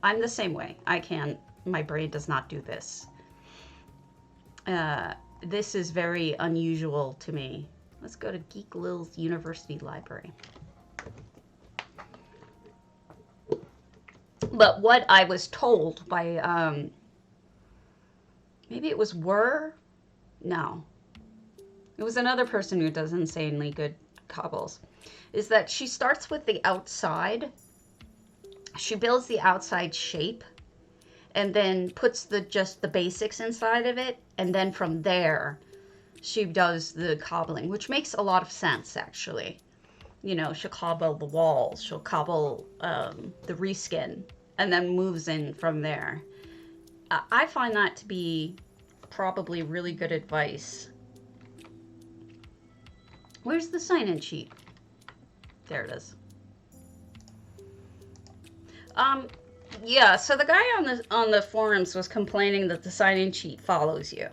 I'm the same way. I can't... My brain does not do this. This is very unusual to me. Let's go to Geek Lil's University Library. But what I was told by, maybe it was No. It was another person who does insanely good cobbles, is that she starts with the outside. She builds the outside shape and then puts just the basics inside of it. And then from there, she does the cobbling, which makes a lot of sense, actually. You know, she'll cobble the walls, she'll cobble the reskin, and then moves in from there. I find that to be probably really good advice. Where's the sign-in sheet? There it is. Yeah, so the guy on the forums was complaining that the sign-in sheet follows you.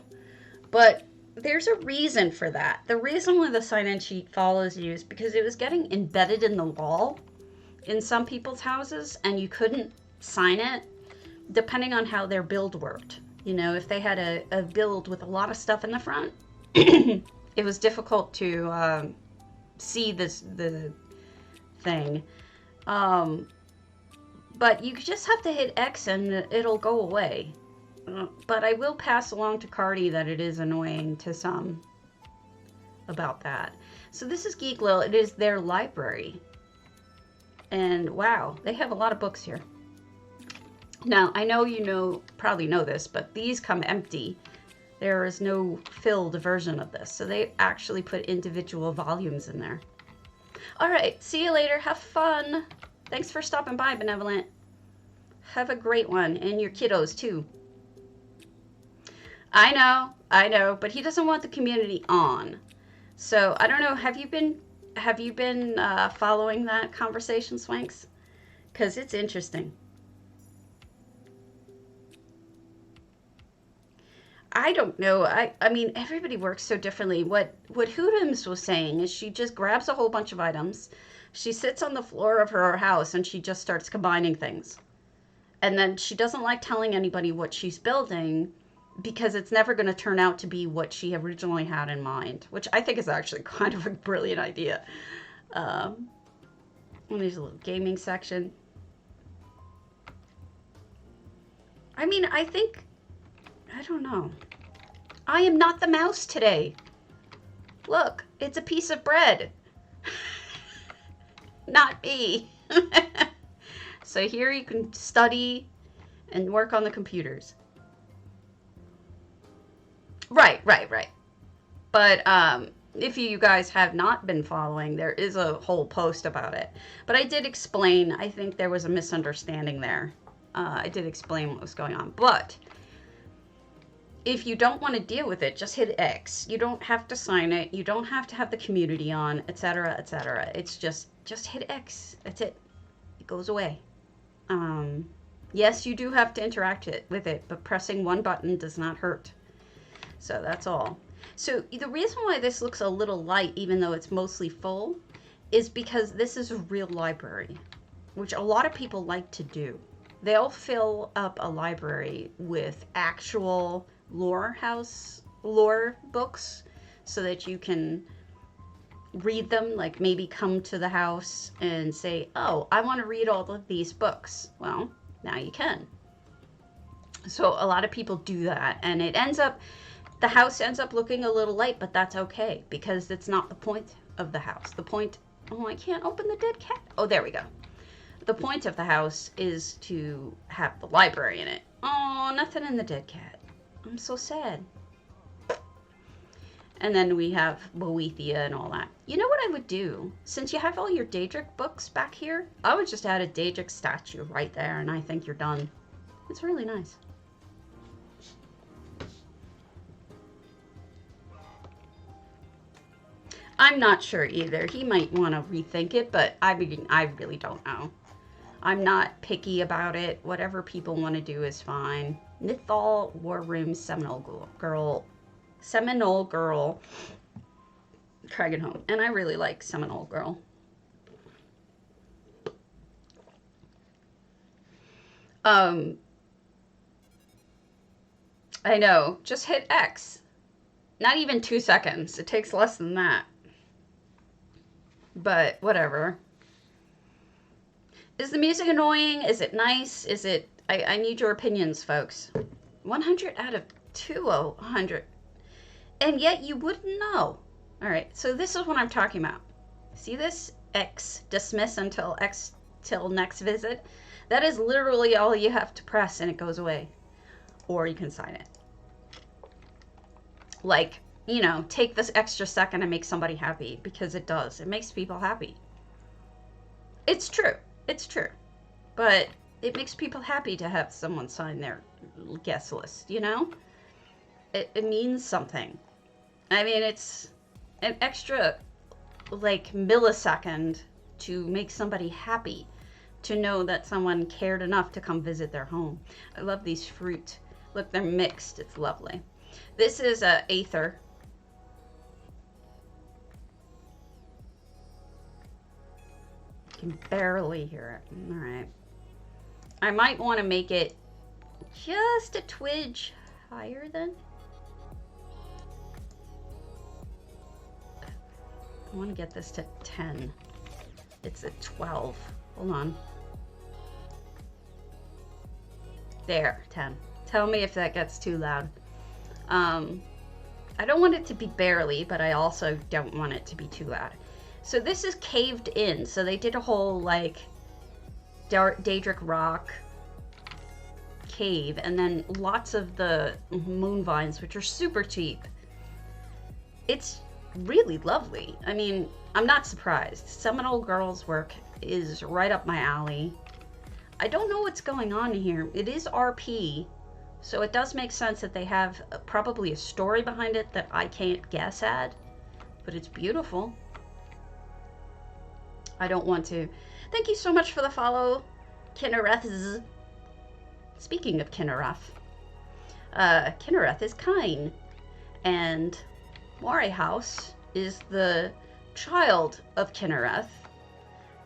But there's a reason for that. The reason why the sign-in sheet follows you is because it was getting embedded in the wall in some people's houses, and you couldn't sign it depending on how their build worked. You know, if they had a build with a lot of stuff in the front, it was difficult to see the thing. But you just have to hit X and it'll go away. But I will pass along to Cardi that it is annoying to some about that. So this is Geek Lil. It is their library. And wow, they have a lot of books here. Now, I know you probably know this, but these come empty. There is no filled version of this. So they actually put individual volumes in there. All right, see you later. Have fun. Thanks for stopping by, Benevolent. Have a great one, and your kiddos too. I know, but he doesn't want the community on. So I don't know. Have you been following that conversation, Swanks? Because it's interesting. I don't know. I mean, everybody works so differently. What Hoodums was saying is she just grabs a whole bunch of items, she sits on the floor of her house, and she just starts combining things. And then she doesn't like telling anybody what she's building because it's never going to turn out to be what she originally had in mind, which I think is actually kind of a brilliant idea. And there's a little gaming section. I mean, I don't know. I am not the mouse today. Look, it's a piece of bread. Not me. So here you can study and work on the computers. Right. But if you guys have not been following, there is a whole post about it. But I did explain, I think there was a misunderstanding there. I did explain what was going on. But if you don't want to deal with it, just hit X. You don't have to sign it. You don't have to have the community on, etc., etc. It's just hit X. That's it. It goes away. Yes, you do have to interact with it, but pressing one button does not hurt. So that's all. So the reason why this looks a little light, even though it's mostly full, is because this is a real library, which a lot of people like to do. They'll fill up a library with actual lore books so that you can read them, like maybe come to the house and say, oh, I want to read all of these books. Well, now you can. So a lot of people do that, and the house ends up looking a little light, but that's okay because it's not the point of the house. Oh, I can't open the dead cat. Oh, there we go. The point of the house is to have the library in it. Oh, nothing in the dead cat. I'm so sad. And then we have Boethia and all that. You know what I would do? Since you have all your Daedric books back here, I would just add a Daedric statue right there, and I think you're done. It's really nice. I'm not sure either. He might want to rethink it, but I really don't know. I'm not picky about it. Whatever people want to do is fine. Mythal War Room Seminole Girl, kragenhome, and I really like Seminole Girl. I know. Just hit X. Not even 2 seconds. It takes less than that. But whatever. Is the music annoying? Is it nice? Is it... I need your opinions, folks. 100 out of 200. And yet you wouldn't know. Alright, so this is what I'm talking about. See this? X. Dismiss until next visit. That is literally all you have to press and it goes away. Or you can sign it. Like, you know, take this extra second and make somebody happy. Because it does. It makes people happy. It's true. It's true. But it makes people happy to have someone sign their guest list, you know? It means something. I mean, it's an extra, like, millisecond to make somebody happy. To know that someone cared enough to come visit their home. I love these fruit. Look, they're mixed. It's lovely. This is Aether. You can barely hear it. All right. I might want to make it just a twidge higher then. I want to get this to 10. It's at 12. Hold on. There, 10. Tell me if that gets too loud. I don't want it to be barely, but I also don't want it to be too loud. So this is caved in. So they did a whole, like, Daedric rock cave. And then lots of the moon vines, which are super cheap. It's really lovely. I mean, I'm not surprised. Seminole Girls' work is right up my alley. I don't know what's going on here. It is RP, so it does make sense that they have probably a story behind it that I can't guess at, but it's beautiful. I don't want to. Thank you so much for the follow, Kinnereth. Speaking of Kinnereth, Kinnereth is Kine, and Moray House is the child of Kinnereth,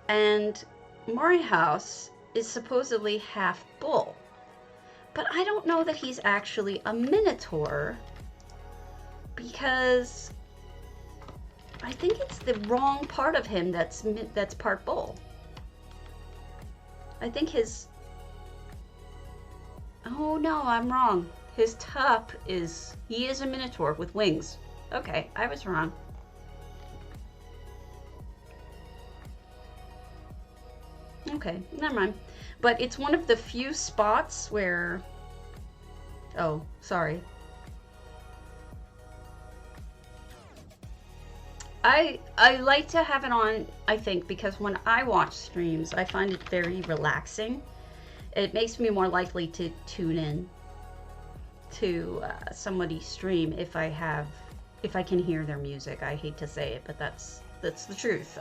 and Moray House is supposedly half bull, but I don't know that he's actually a minotaur, because I think it's the wrong part of him that's part bull. I think his... Oh no, I'm wrong. His top is... He is a minotaur with wings. Okay, I was wrong. Okay, never mind. But it's one of the few spots where... Oh, sorry. I like to have it on, I think, because when I watch streams, I find it very relaxing. It makes me more likely to tune in to somebody's stream if I can hear their music. I hate to say it, but that's the truth.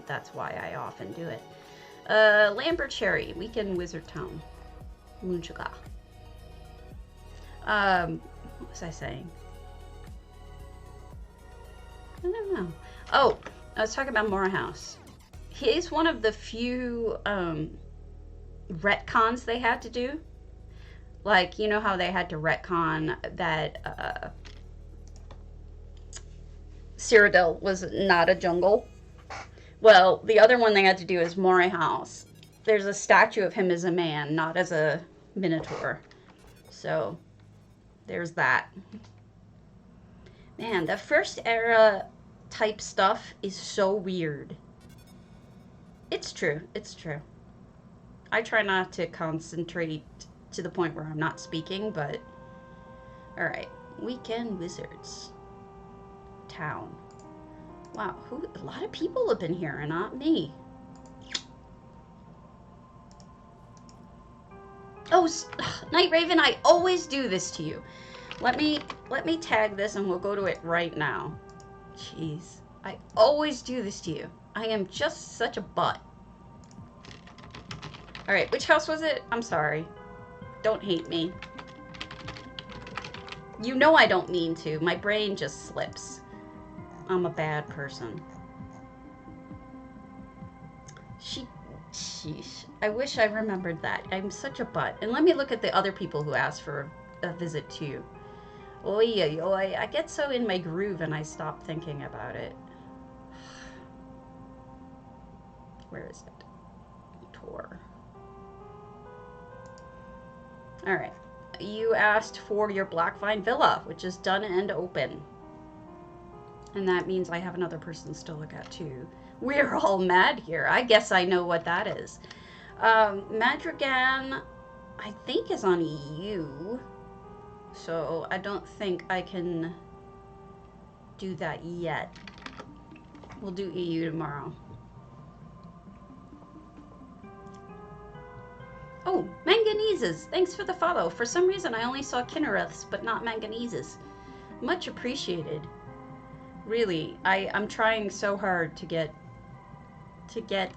That's why I often do it. Lmbrtshrry, Weekend Wizard Town. moonsugar. What was I saying? I don't know. Oh, I was talking about Morehouse. He's one of the few retcons they had to do. Like, you know how they had to retcon that Cyrodiil was not a jungle? Well, the other one they had to do is Morehouse. There's a statue of him as a man, not as a minotaur. So, there's that. Man, the first era type stuff is so weird. It's true. It's true. I try not to concentrate to the point where I'm not speaking, but... Alright. Weekend Wizards. Town. Wow, a lot of people have been here, and not me. Oh, nyght.raven, I always do this to you. Let me tag this and we'll go to it right now. Jeez. I always do this to you. I am just such a butt. Alright, which house was it? I'm sorry. Don't hate me. You know I don't mean to. My brain just slips. I'm a bad person. Sheesh. I wish I remembered that. I'm such a butt. And let me look at the other people who asked for a visit too. Oi, oi, oi. I get so in my groove and I stop thinking about it. Where is it? Tour. Alright. You asked for your Blackvine Villa, which is done and open. And that means I have another person to look at too. We're all mad here. I guess I know what that is. Madrigan, I think, is on EU. So I don't think I can do that yet. We'll do EU tomorrow. Oh, manganeses. Thanks for the follow. For some reason, I only saw Kinnereths, but not manganeses. Much appreciated. Really, I'm trying so hard to get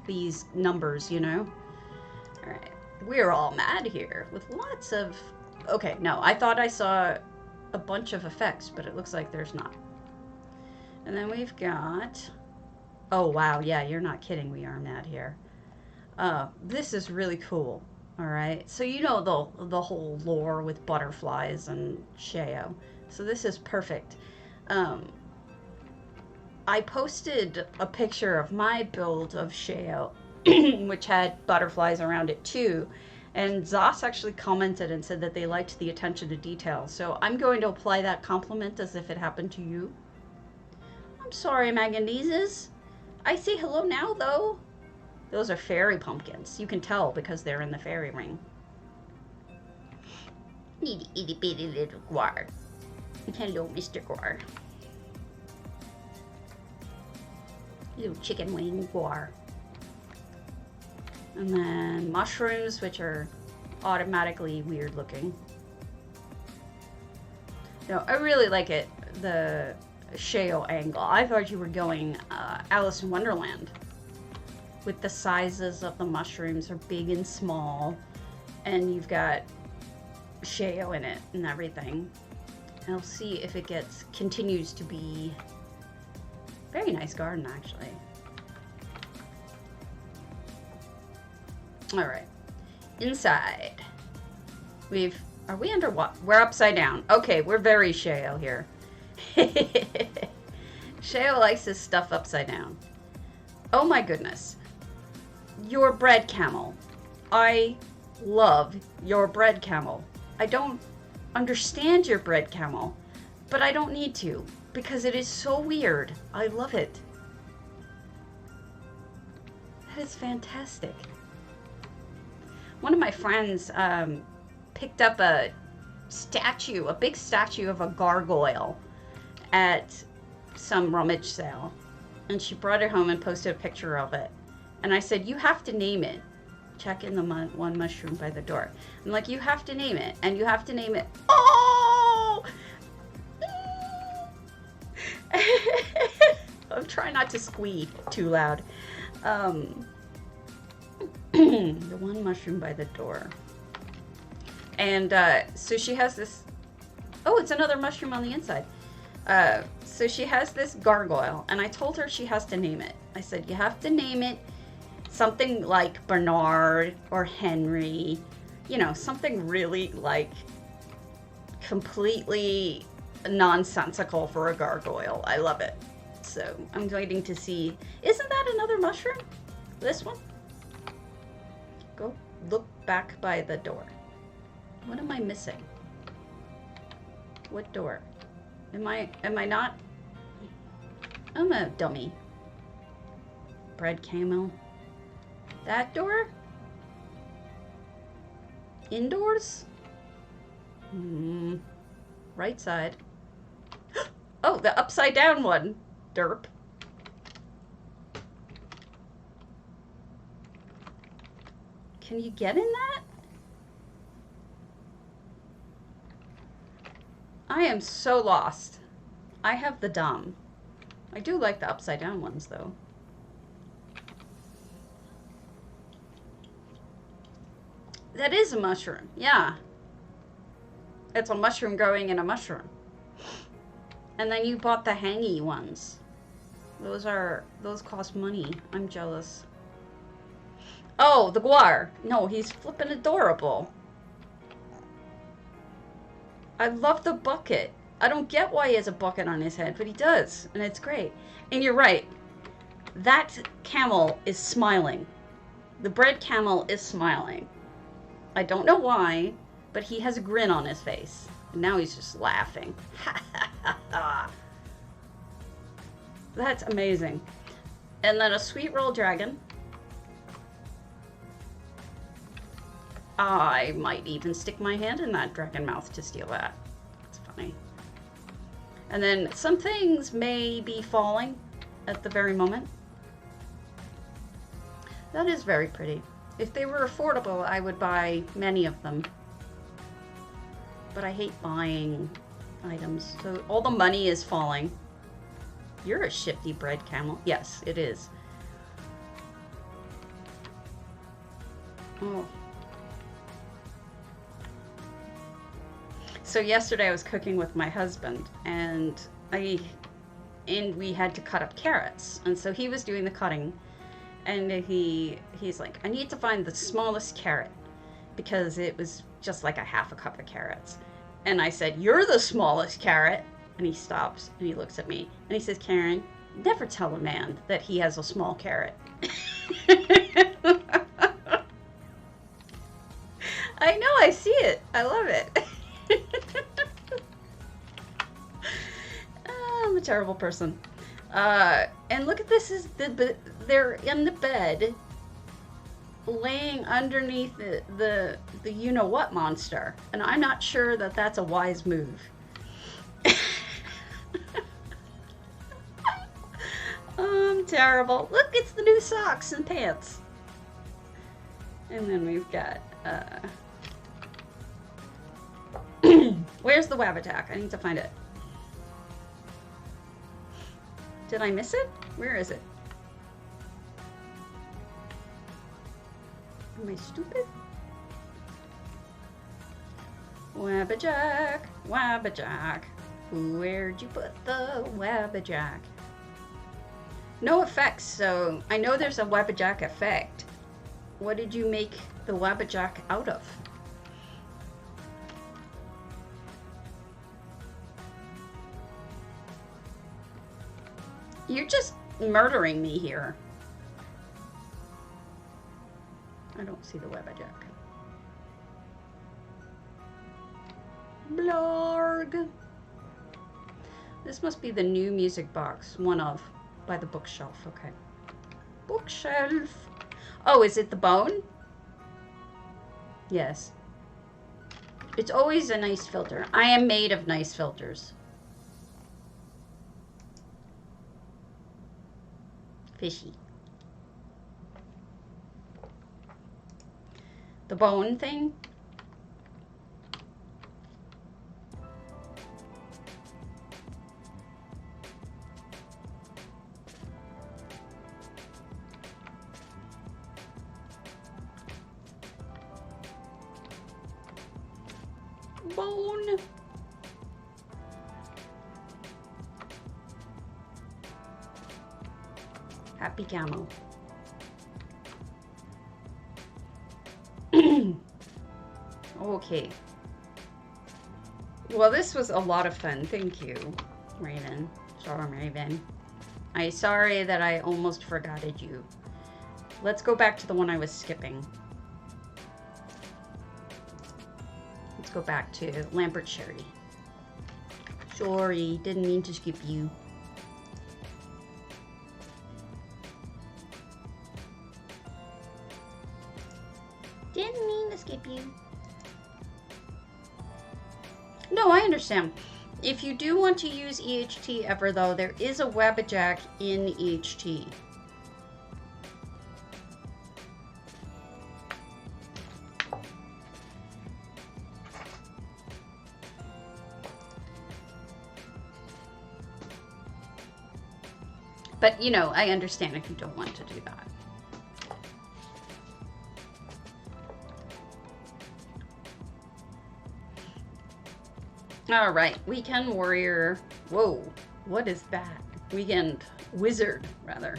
these numbers, you know? Alright. We're all mad here with lots of... Okay, no, I thought I saw a bunch of effects, but it looks like there's not. And then we've got... Oh, wow, yeah, you're not kidding. We are mad here. This is really cool. Alright, so you know the whole lore with butterflies and Sheo. So this is perfect. I posted a picture of my build of Sheo, which had butterflies around it too. And Zos actually commented and said that they liked the attention to detail. So I'm going to apply that compliment as if it happened to you. I'm sorry, manganeses. I say hello now, though. Those are fairy pumpkins. You can tell because they're in the fairy ring. Itty bitty little guar. Hello, Mr. Guar. Little chicken wing guar. And then mushrooms, which are automatically weird looking. No, I really like it, the shale angle. I thought you were going Alice in Wonderland. With the sizes of the mushrooms are big and small. And you've got shale in it and everything. And I'll see if it continues to be very nice garden actually. All right, inside. Are we under what? We're upside down. Okay, we're very shale here. Shale likes his stuff upside down. Oh my goodness. Your bread camel. I love your bread camel. I don't understand your bread camel, but I don't need to because it is so weird. I love it. That is fantastic. One of my friends picked up a big statue of a gargoyle at some rummage sale. And she brought it home and posted a picture of it. And I said, you have to name it. Check in the one mushroom by the door. I'm like, you have to name it. And you have to name it. Oh! I'm trying not to squeak too loud. The one mushroom by the door. And so she has this. Oh, it's another mushroom on the inside. So she has this gargoyle, and I told her she has to name it. I said, you have to name it something like Bernard or Henry, you know, something really like completely nonsensical for a gargoyle. I love it. So I'm waiting to see. Isn't that another mushroom? This one? Go look back by the door. What am I missing? What door? Am I not? I'm a dummy. Bread camel. That door? Indoors? Right side. Oh, the upside down one. Derp. Can you get in that? I am so lost. I have the dumb. I do like the upside down ones though. That is a mushroom, yeah. It's a mushroom growing in a mushroom. And then you bought the hangy ones. Those cost money. I'm jealous. Oh, the guar. No, he's flippin' adorable. I love the bucket. I don't get why he has a bucket on his head, but he does, and it's great. And you're right. That camel is smiling. The bread camel is smiling. I don't know why, but he has a grin on his face. And now he's just laughing. That's amazing. And then a sweet roll dragon. I might even stick my hand in that dragon mouth to steal that. That's funny. And then some things may be falling at the very moment. That is very pretty. If they were affordable, I would buy many of them. But I hate buying items. So all the money is falling. You're a shifty bread camel. Yes, it is. Oh. So yesterday I was cooking with my husband, and we had to cut up carrots. And so he was doing the cutting, and he's like, I need to find the smallest carrot, because it was just like a half a cup of carrots. And I said, you're the smallest carrot. And he stops and he looks at me and he says, Karen, never tell a man that he has a small carrot. I know, I see it. I love it. I'm a terrible person. And look at this, they're in the bed laying underneath the you-know-what monster. And I'm not sure that that's a wise move. I'm terrible. Look, it's the new socks and pants. And then we've got, where's the Wabajack? I need to find it. Did I miss it? Where is it? Am I stupid? Wabajack, Wabajack. Where'd you put the Wabajack? No effects, so I know there's a Wabajack effect. What did you make the Wabajack out of? You're just murdering me here. I don't see the Wabajack. Blarg. This must be the new music box. One of. By the bookshelf. Okay. Bookshelf. Oh, is it the bone? Yes. It's always a nice filter. I am made of nice filters. Fishy. The bone thing? Bone. Happy camo. Okay. Well, this was a lot of fun. Thank you, Raven. Sorry, Raven. I'm sorry that I almost forgotted you. Let's go back to the one I was skipping. Let's go back to lmbrtshrry. Sorry, didn't mean to skip you. Didn't mean to skip you. No, I understand. If you do want to use EHT ever, though, there is a Wabajack in EHT. But, you know, I understand if you don't want to do that. All right, weekend warrior. Whoa, what is that? Weekend wizard, rather.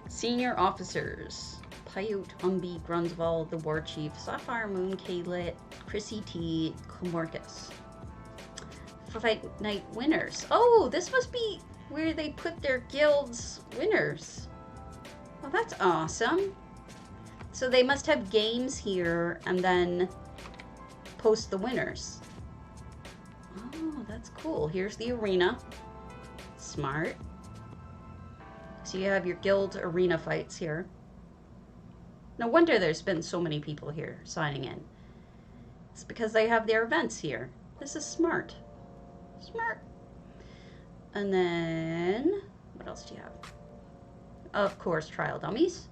Senior officers. Paiute, Humby, Grunswald, the war chief, Sapphire Moon, Kaylit, Chrissy T, Comorcus. Fight night winners. Oh, this must be where they put their guild's winners. Well, that's awesome. So they must have games here and then post the winners. Oh, that's cool. Here's the arena. Smart. So you have your guild arena fights here. No wonder there's been so many people here signing in. It's because they have their events here. This is smart. Smart. And then, what else do you have? Of course, trial dummies.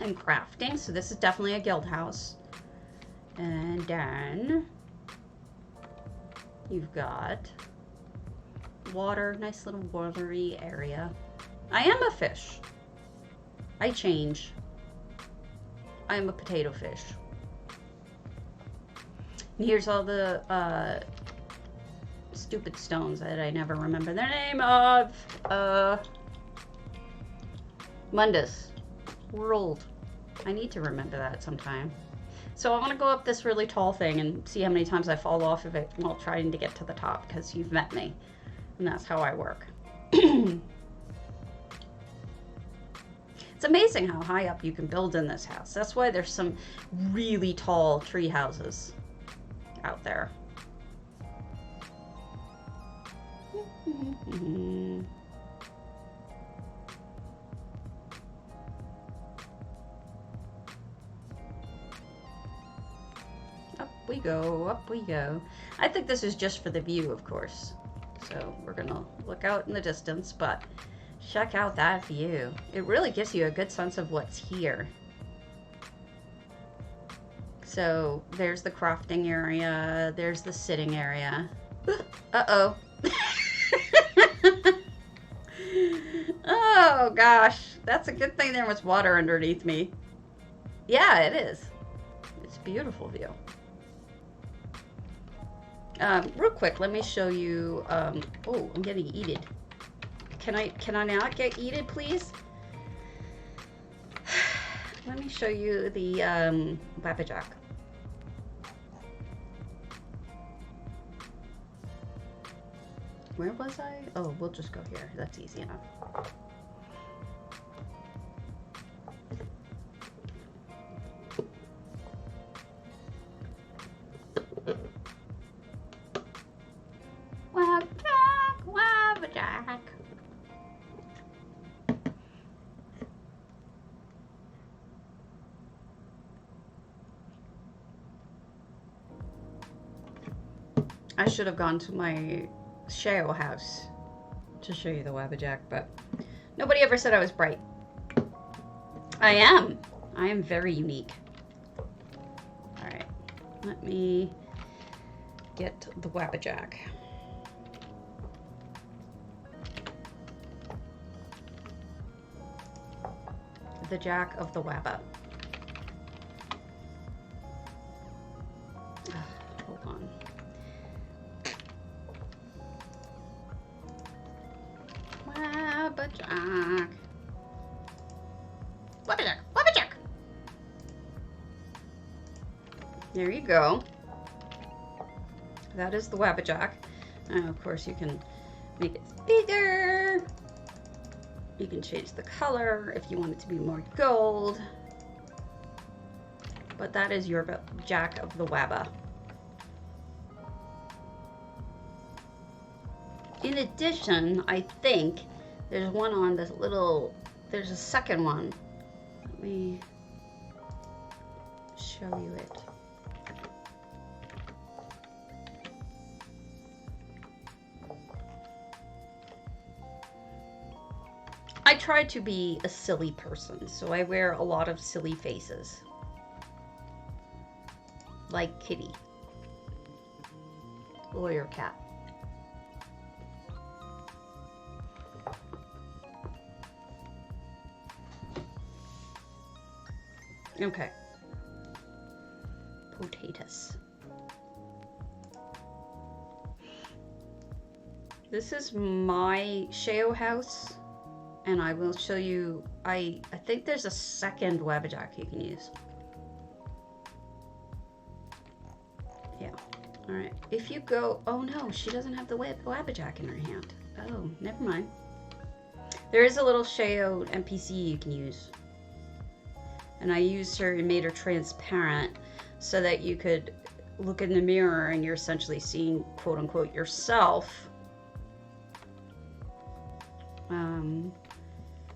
And crafting. So this is definitely a guild house. And then you've got water, nice little watery area. I am a fish. I change. I am a potato fish. And here's all the stupid stones that I never remember their name of. Mundus. World. I need to remember that sometime. So I want to go up this really tall thing and see how many times I fall off of it while trying to get to the top, because you've met me. And that's how I work. It's amazing how high up you can build in this house. That's why there's some really tall tree houses out there. Up we go, up we go. I think this is just for the view, of course. So we're gonna look out in the distance, but check out that view. It really gives you a good sense of what's here. So there's the crafting area, there's the sitting area. Uh-oh. Oh gosh, that's a good thing there was water underneath me. Yeah, it is. It's a beautiful view. Real quick, let me show you, oh, I'm getting eated. Can I not get eated, please? Let me show you the, Wabajack. Where was I? Oh, we'll just go here. That's easy enough. Wabajack, Wabajack. I should have gone to my Shale house to show you the Wabajack, but nobody ever said I was bright. I am very unique. All right, let me get the Wabajack. The Jack of the Wabba. Hold on. Wabajack. Wabajack. Wabajack. There you go. That is the Wabajack. And of course you can make it bigger. You can change the color if you want it to be more gold. But that is your Jack of the Wabba. In addition, I think there's one on this little, there's a second one. Let me show you it. I try to be a silly person, so I wear a lot of silly faces. Like Kitty. Lawyer cat. Okay. Potatoes. This is my Sheo house, and I will show you, I think there's a second Wabajack you can use. Yeah. Alright. If you go, oh no, she doesn't have the Wabajack in her hand. Oh, never mind. There is a little Sheo NPC you can use. And I used her and made her transparent so that you could look in the mirror and you're essentially seeing, quote unquote, yourself.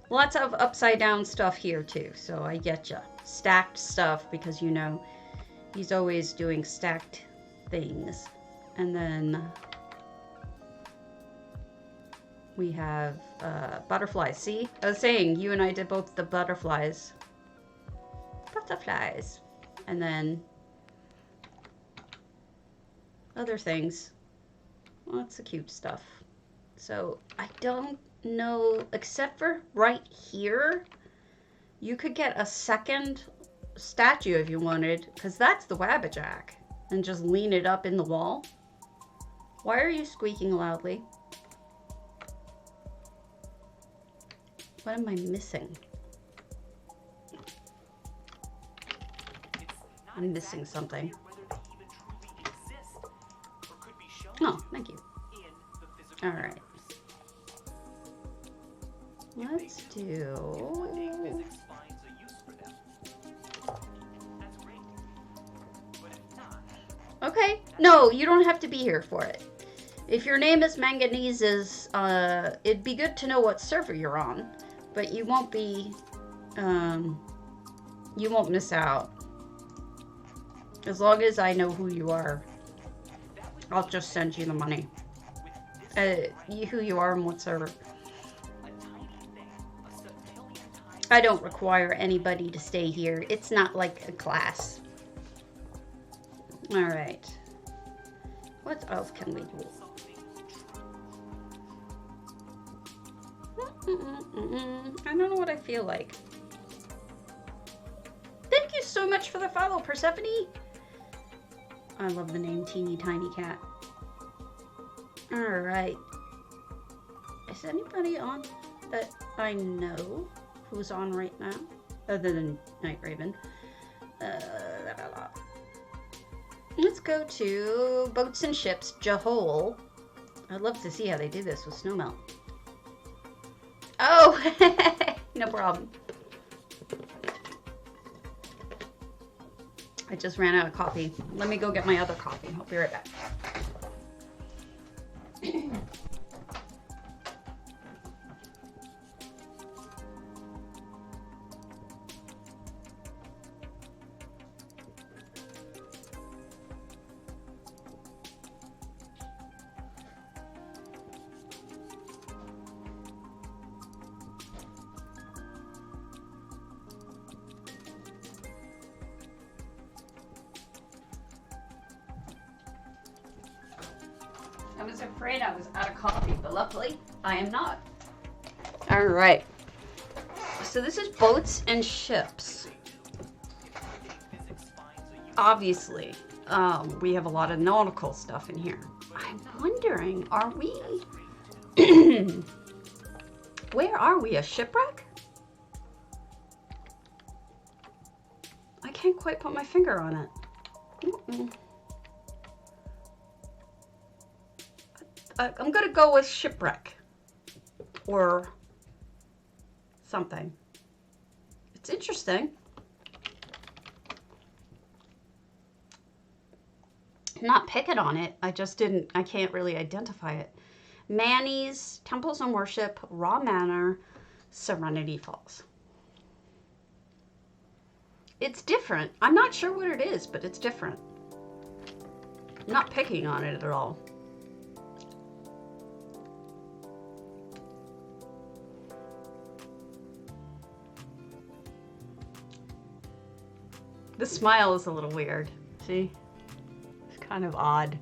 Lots of upside down stuff here too, so I get ya. Stacked stuff, because you know he's always doing stacked things. And then we have butterflies. See, I was saying you and I did both the butterflies. Butterflies. And then other things. Lots of cute stuff. So I don't know, except for right here, you could get a second statue if you wanted, because that's the Wabajack, and just lean it up in the wall. Why are you squeaking loudly? What am I missing? I'm missing something. Oh, thank you. All right. Let's do... Okay. No, you don't have to be here for it. If your name is Manganese's, it'd be good to know what server you're on, but you won't be, you won't miss out. As long as I know who you are, I'll just send you the money. who you are and what server. I don't require anybody to stay here. It's not like a class. Alright. What else can we do? I don't know what I feel like. Thank you so much for the follow, Persephone. I love the name Teeny Tiny Cat. Alright. Is anybody on that I know who's on right now? Other than nyght.raven. Let's go to Boats and Ships, Jahole. I'd love to see how they do this with snowmelt. Oh, no problem. I just ran out of coffee. Let me go get my other coffee. I'll be right back. I was afraid I was out of coffee, but luckily I am not. All right. So this is Boats and Ships. Obviously, we have a lot of nautical stuff in here. I'm wondering, are we... Where are we? A shipwreck? I can't quite put my finger on it. I'm gonna go with shipwreck or something. It's interesting. I'm not picking on it. I can't really identify it. Manny's, Temples and Worship, Raw Manor, Serenity Falls. It's different. I'm not sure what it is, but it's different. I'm not picking on it at all. The smile is a little weird. See? It's kind of odd.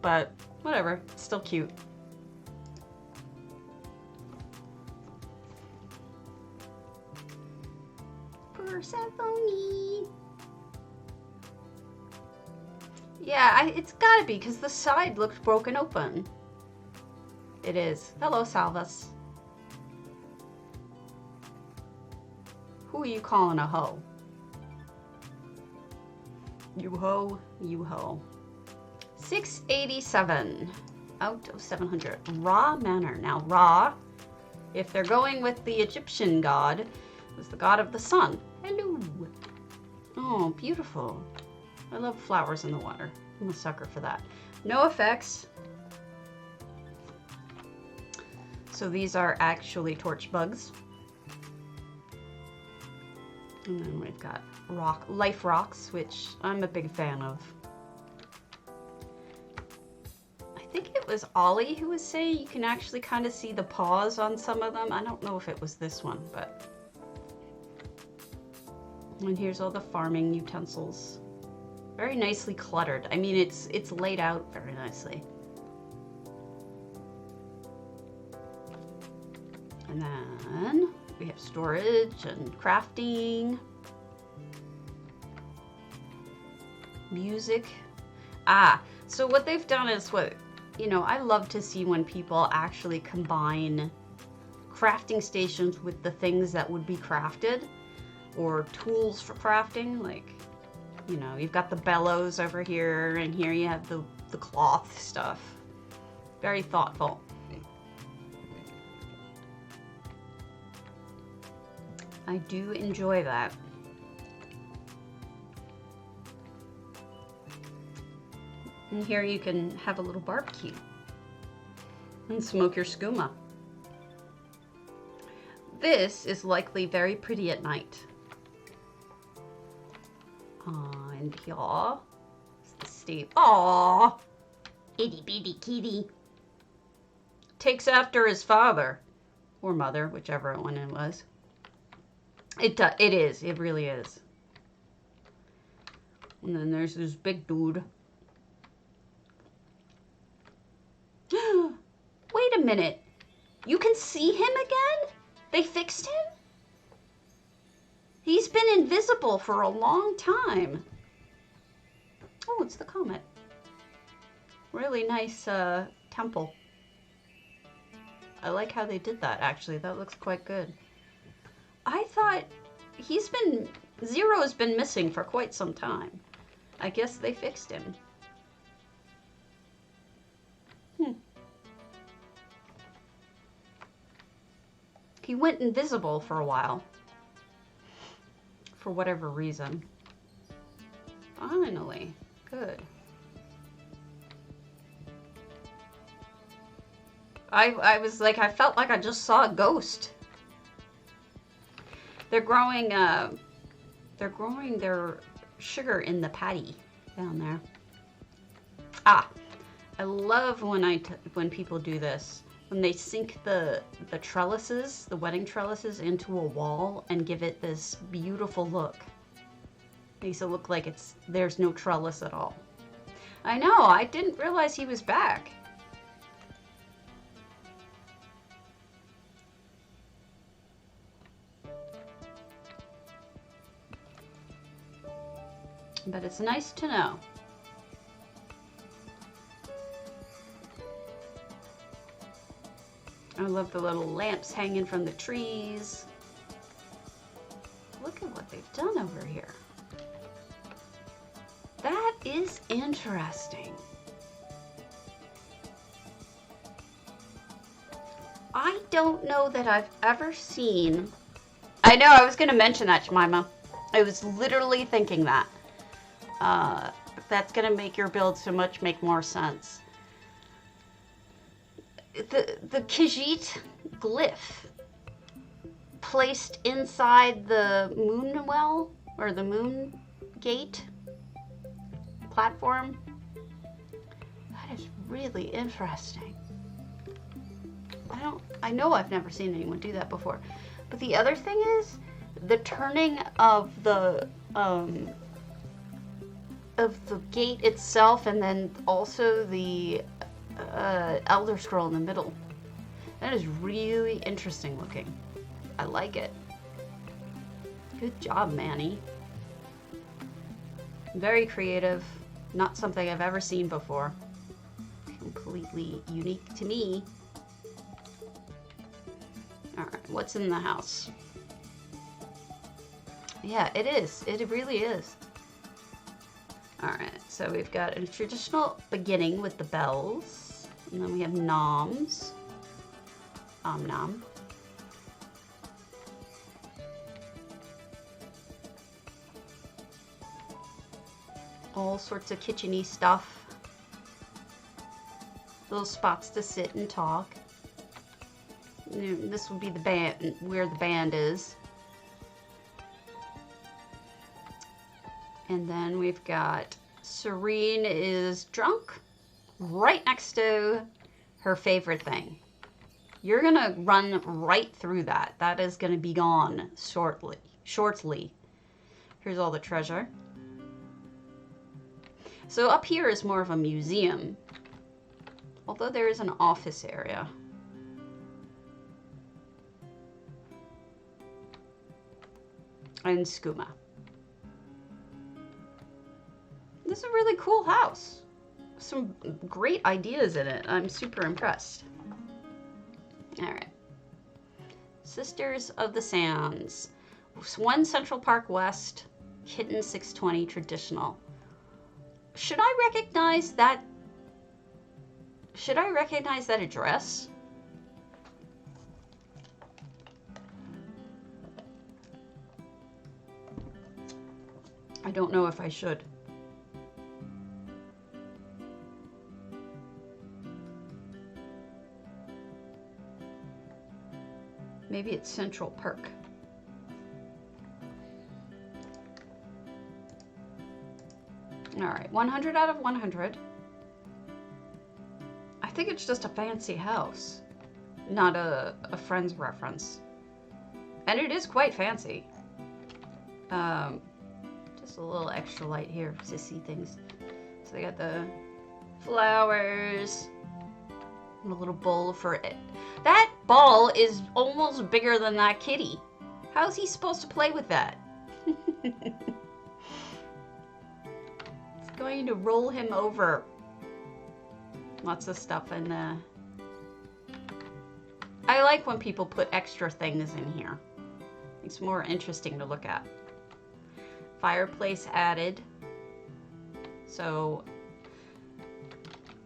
But whatever. It's still cute. Persephone. Yeah, it's gotta be because the side looks broken open. It is. Hello, Salvus. Who are you calling a hoe? You ho, you ho. 687 out of 700. Ra Manor. Now, Ra, if they're going with the Egyptian god, was the god of the sun. Hello. Oh, beautiful. I love flowers in the water. I'm a sucker for that. No effects. So these are actually torch bugs. And then we've got life rocks, which I'm a big fan of. I think it was Ollie who was saying you can actually kind of see the paws on some of them. I don't know if it was this one, but... And here's all the farming utensils. Very nicely cluttered. I mean, it's laid out very nicely. And then we have storage and crafting. Music. So what they've done is I love to see when people actually combine crafting stations with the things that would be crafted or tools for crafting. Like, you've got the bellows over here, and here you have the cloth stuff. Very thoughtful. I do enjoy that. And here you can have a little barbecue and smoke your skooma. This is likely very pretty at night. And here is the Steve. Aww, itty bitty kitty. takes after his father or mother, whichever one it was. It is. It really is. And then there's this big dude. Wait a minute. You can see him again? They fixed him? He's been invisible for a long time. Oh, it's the comet. Really nice temple. I like how they did that, actually. That looks quite good. I thought Zero's been missing for quite some time. I guess they fixed him. He went invisible for a while. For whatever reason. Finally. Good. I was like, I felt like I just saw a ghost. They're growing their sugar in the paddy down there. Ah, I love when people do this. When they sink the trellises, the wedding trellises, into a wall and give it this beautiful look. Makes it look like there's no trellis at all. I know, I didn't realize he was back. But it's nice to know. I love the little lamps hanging from the trees. Look at what they've done over here. That is interesting. I don't know that I've ever seen... I know, I was going to mention that, Jemima. I was literally thinking that. That's going to make your build make more sense. The Khajiit glyph placed inside the moon well, or the moon gate platform. That is really interesting. I know I've never seen anyone do that before. But the other thing is the turning of the gate itself, and then also the Elder Scroll in the middle. That is really interesting looking. I like it. Good job, Manny. Very creative. Not something I've ever seen before. Completely unique to me. Alright, what's in the house? Yeah, it is. It really is. Alright, so we've got a traditional beginning with the bells. And then we have noms. Nom. All sorts of kitchen-y stuff. Little spots to sit and talk. This would be the band, where the band is. And then we've got Serene is drunk right next to her favorite thing. You're gonna run right through that. That is gonna be gone shortly. Here's all the treasure. So up here is more of a museum, although there is an office area. And skooma. This is a really cool house. Some great ideas in it. I'm super impressed. Alright. Sisters of the Sands. 1 Central Park West, Kitten 620 traditional. Should I recognize that? Should I recognize that address? I don't know if I should. Maybe it's Central Park. All right, 100 out of 100. I think it's just a fancy house. not a friend's reference. And it is quite fancy. Just a little extra light here to see things. So they got the flowers and a little bowl for it. That ball is almost bigger than that kitty. How's he supposed to play with that? It's going to roll him over. Lots of stuff in the... I like when people put extra things in here. It's more interesting to look at. Fireplace added. So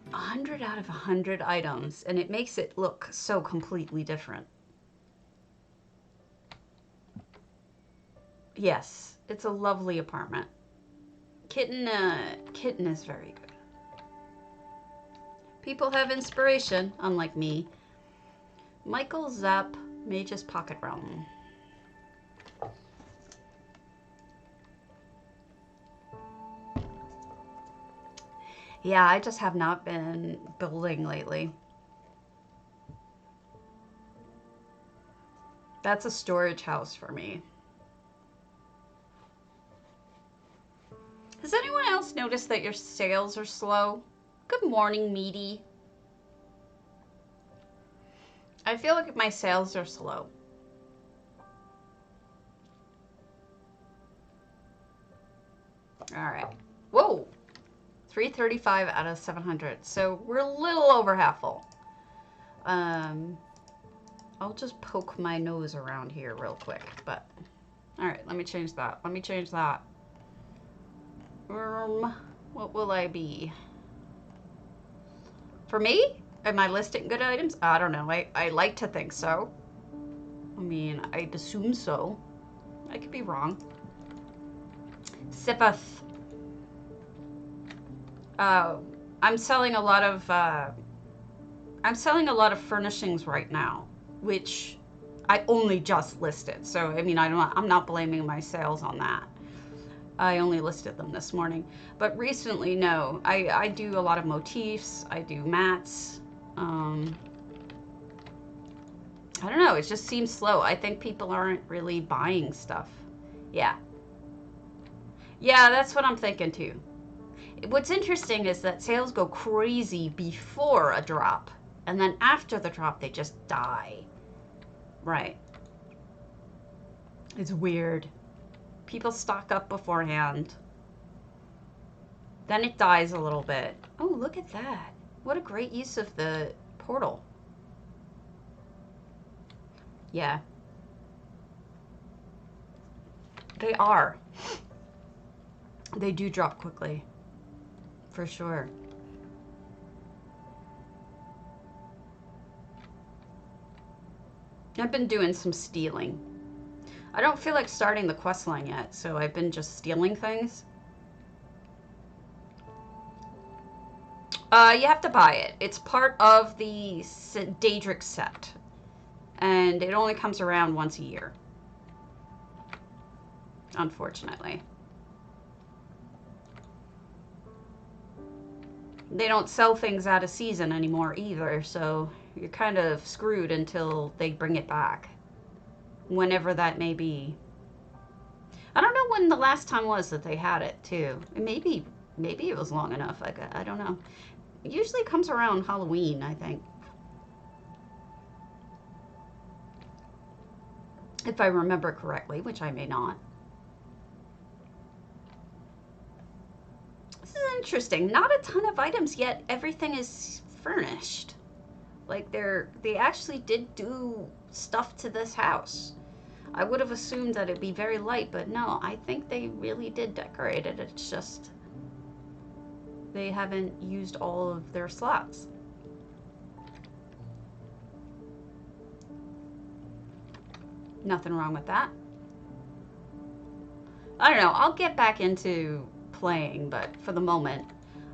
100 out of 100 items, and it makes it look so completely different. Yes, it's a lovely apartment. Kitten is very good. People have inspiration, unlike me. michaelzep, Mage's Pocket Realm. Yeah, I just have not been building lately. That's a storage house for me. Has anyone else noticed that your sales are slow? Good morning, Meaty. I feel like my sales are slow. All right. Whoa. 335 out of 700. So we're a little over half full. I'll just poke my nose around here real quick, but all right, let me change that. Let me change that. What will I be? For me? Am I listing good items? I don't know. I like to think so. I mean, I'd assume so. I could be wrong. Sipeth. I'm selling a lot of furnishings right now, which I only just listed. So I mean, I'm not blaming my sales on that. I only listed them this morning, but recently, no. I do a lot of motifs. I do mats. I don't know. It just seems slow. I think people aren't really buying stuff. Yeah. Yeah, that's what I'm thinking too. What's interesting is that sales go crazy before a drop, and then after the drop, they just die. Right. It's weird. People stock up beforehand. Then it dies a little bit. Oh, look at that. What a great use of the portal. Yeah. They are. They do drop quickly. For sure. I've been doing some stealing. I don't feel like starting the quest line yet, so I've been just stealing things. You have to buy it. It's part of the Daedric set, and it only comes around once a year. Unfortunately. They don't sell things out of season anymore either, so you're kind of screwed until they bring it back. Whenever that may be. I don't know when the last time was that they had it, too. Maybe it was long enough. I don't know. It usually comes around Halloween, I think. If I remember correctly, which I may not. This is interesting. Not a ton of items yet. Everything is furnished. Like they actually did do stuff to this house. I would have assumed that it'd be very light, but no, I think they really did decorate it. It's just they haven't used all of their slots. Nothing wrong with that. I don't know. I'll get back into playing, but for the moment,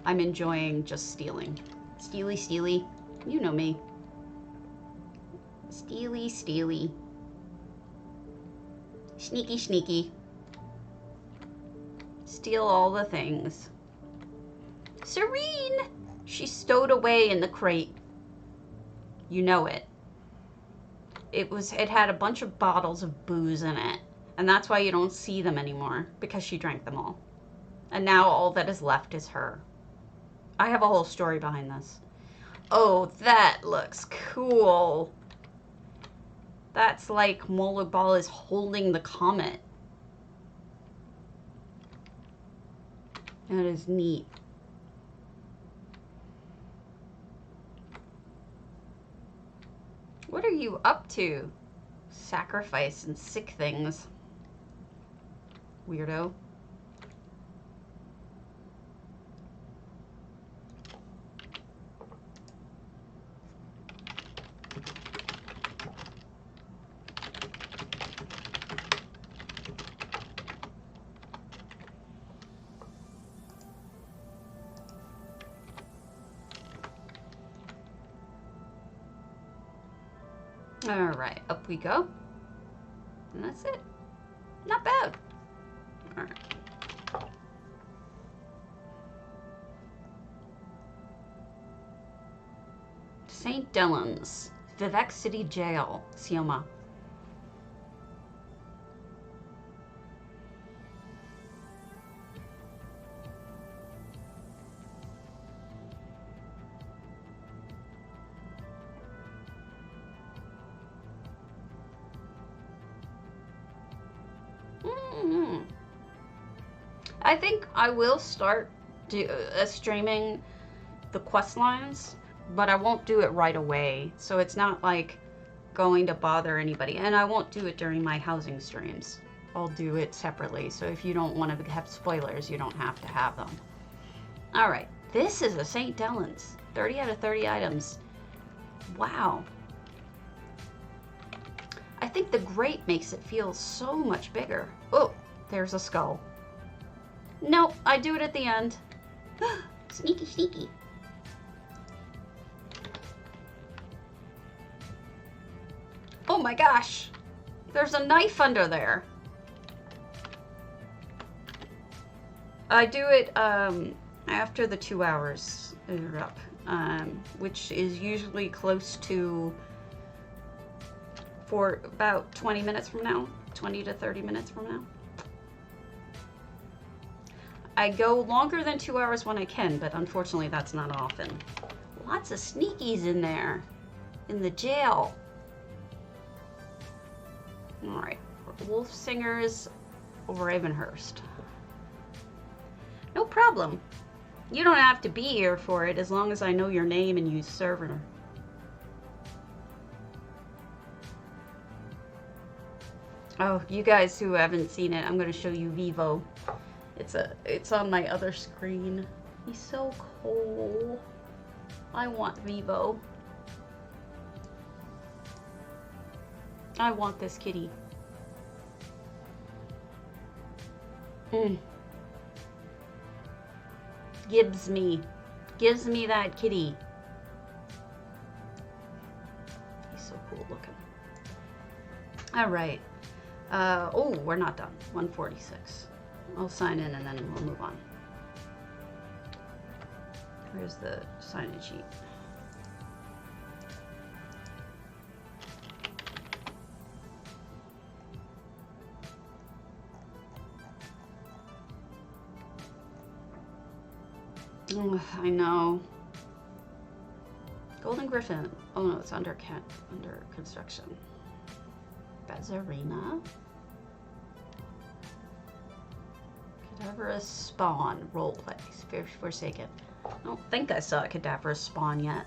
I'm enjoying just stealing. Steely, steely. You know me. Steely, steely. Sneaky, sneaky. Steal all the things. Serene! She's stowed away in the crate. You know it. it had a bunch of bottles of booze in it. And that's why you don't see them anymore, because she drank them all. And now all that is left is her. I have a whole story behind this. Oh, that looks cool. That's like Molag Bal is holding the comet. That is neat. What are you up to? Sacrifice and sick things. Weirdo. All right, up we go. And that's it. Not bad. All right. St. Delyns, Vivec City Jail, Siomahh. I think I will start streaming the quest lines, but I won't do it right away. So it's not like going to bother anybody. And I won't do it during my housing streams. I'll do it separately. So if you don't want to have spoilers, you don't have to have them. All right. This is a St. Delyns. 30 out of 30 items. Wow. I think the grate makes it feel so much bigger. Oh, there's a skull. Nope, I do it at the end. Sneaky, sneaky. Oh my gosh. There's a knife under there. I do it after the 2 hours are up, which is usually close to for about 20 minutes from now, 20 to 30 minutes from now. I go longer than 2 hours when I can, but unfortunately that's not often. Lots of sneakies in there, in the jail. All right, Wolf Singers, Ravenhurst. No problem. You don't have to be here for it as long as I know your name and use server. Oh, you guys who haven't seen it, I'm going to show you Vivo. It's on my other screen. He's so cool. I want Vivo. I want this kitty. Gives me that kitty. He's so cool looking. All right. Oh, we're not done. 146. I'll sign in and then we'll move on. Where's the sign-in sheet? Oh, I know. Golden Griffin. Oh no, it's under construction. Bazarina. Cadaverouspawn roleplay. Forsaken. I don't think I saw a Cadaverouspawn yet.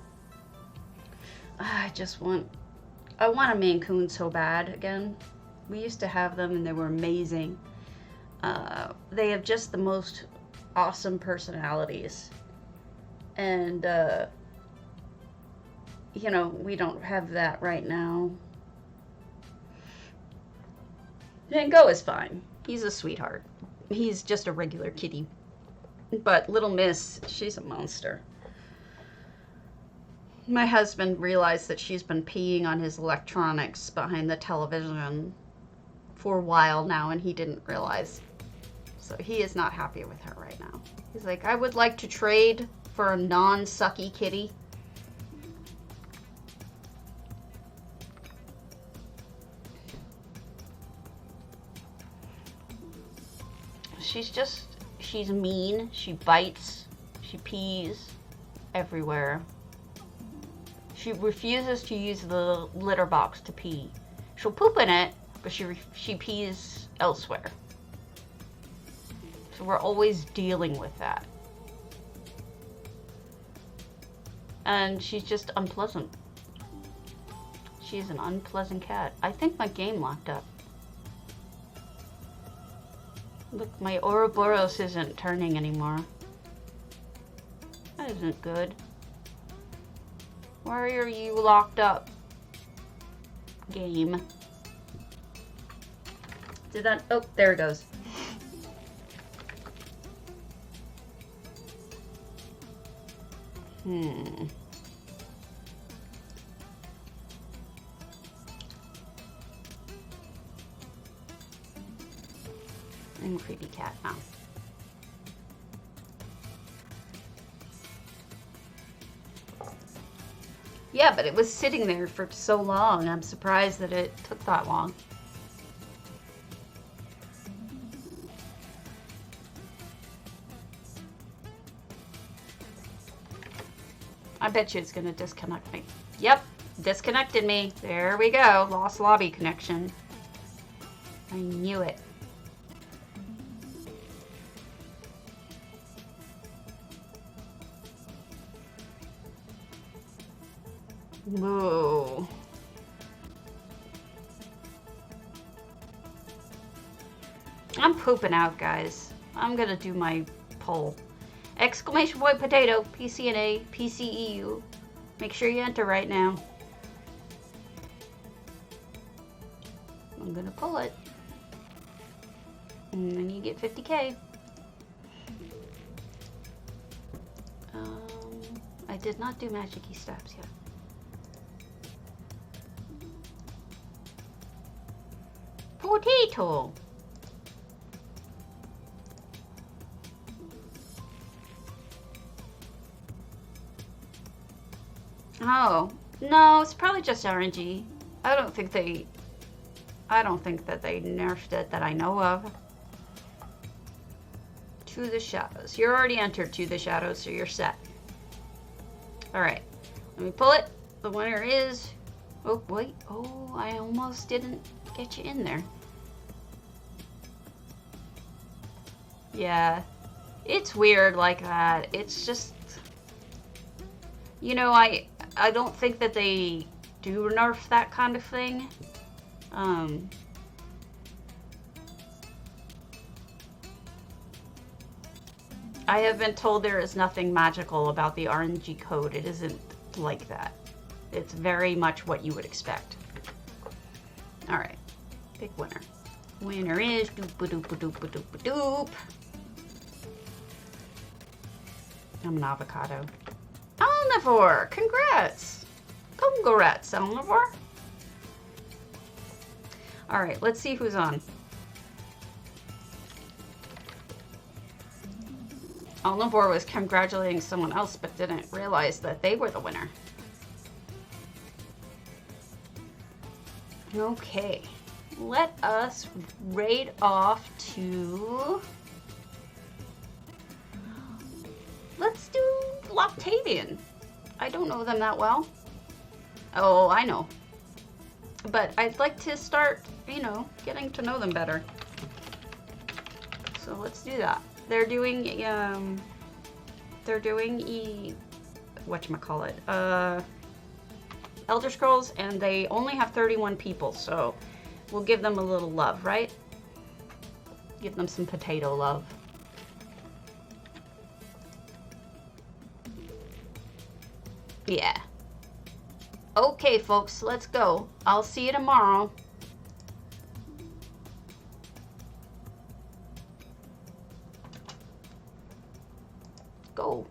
I want a Maine Coon so bad again. We used to have them and they were amazing. They have just the most awesome personalities. And, you know, we don't have that right now. Van Gogh is fine. He's a sweetheart. He's just a regular kitty. But Little Miss, she's a monster. My husband realized that she's been peeing on his electronics behind the television for a while now, and he didn't realize. So he is not happy with her right now. He's like, I would like to trade for a non-sucky kitty. she's mean. She bites. She pees everywhere. She refuses to use the litter box to pee. She'll poop in it, but she pees elsewhere. So we're always dealing with that. And she's just unpleasant. She's an unpleasant cat. I think my game locked up. Look, my Ouroboros isn't turning anymore. That isn't good. Why are you locked up? Game. Did that? Oh, there it goes. I'm a creepy cat now. Yeah, but it was sitting there for so long. I'm surprised that it took that long. I bet you it's gonna disconnect me. Yep, disconnected me. There we go. Lost lobby connection. I knew it. Whoa. I'm pooping out, guys. I'm gonna do my poll. Exclamation point potato, PCNA, PCEU. Make sure you enter right now. I'm gonna pull it. And then you get 50K. I did not do magic-y steps yet. Potato. Oh, no, it's probably just RNG. I don't think that they nerfed it that I know of. To the shadows. You're already entered to the shadows, so you're set. Alright, let me pull it. The winner is... Oh, wait. Oh, I almost didn't get you in there. Yeah, it's weird like that. It's just... You know, I don't think that they do nerf that kind of thing. I have been told there is nothing magical about the RNG code. It isn't like that. It's very much what you would expect. Alright, pick winner. Winner is doop-a-doop-a-doop-a-doop-a-doop. I'm an avocado. Omnivore! Congrats! Congrats, Omnivore! Alright, let's see who's on. Omnivore was congratulating someone else but didn't realize that they were the winner. Okay, let us raid off to... Let's do Loctavian. I don't know them that well. Oh, I know. But I'd like to start, you know, getting to know them better. So let's do that. They're doing whatchamacallit, Elder Scrolls, and they only have 31 people, so we'll give them a little love, right? Give them some potato love. Yeah. Okay, folks, let's go. I'll see you tomorrow. Go.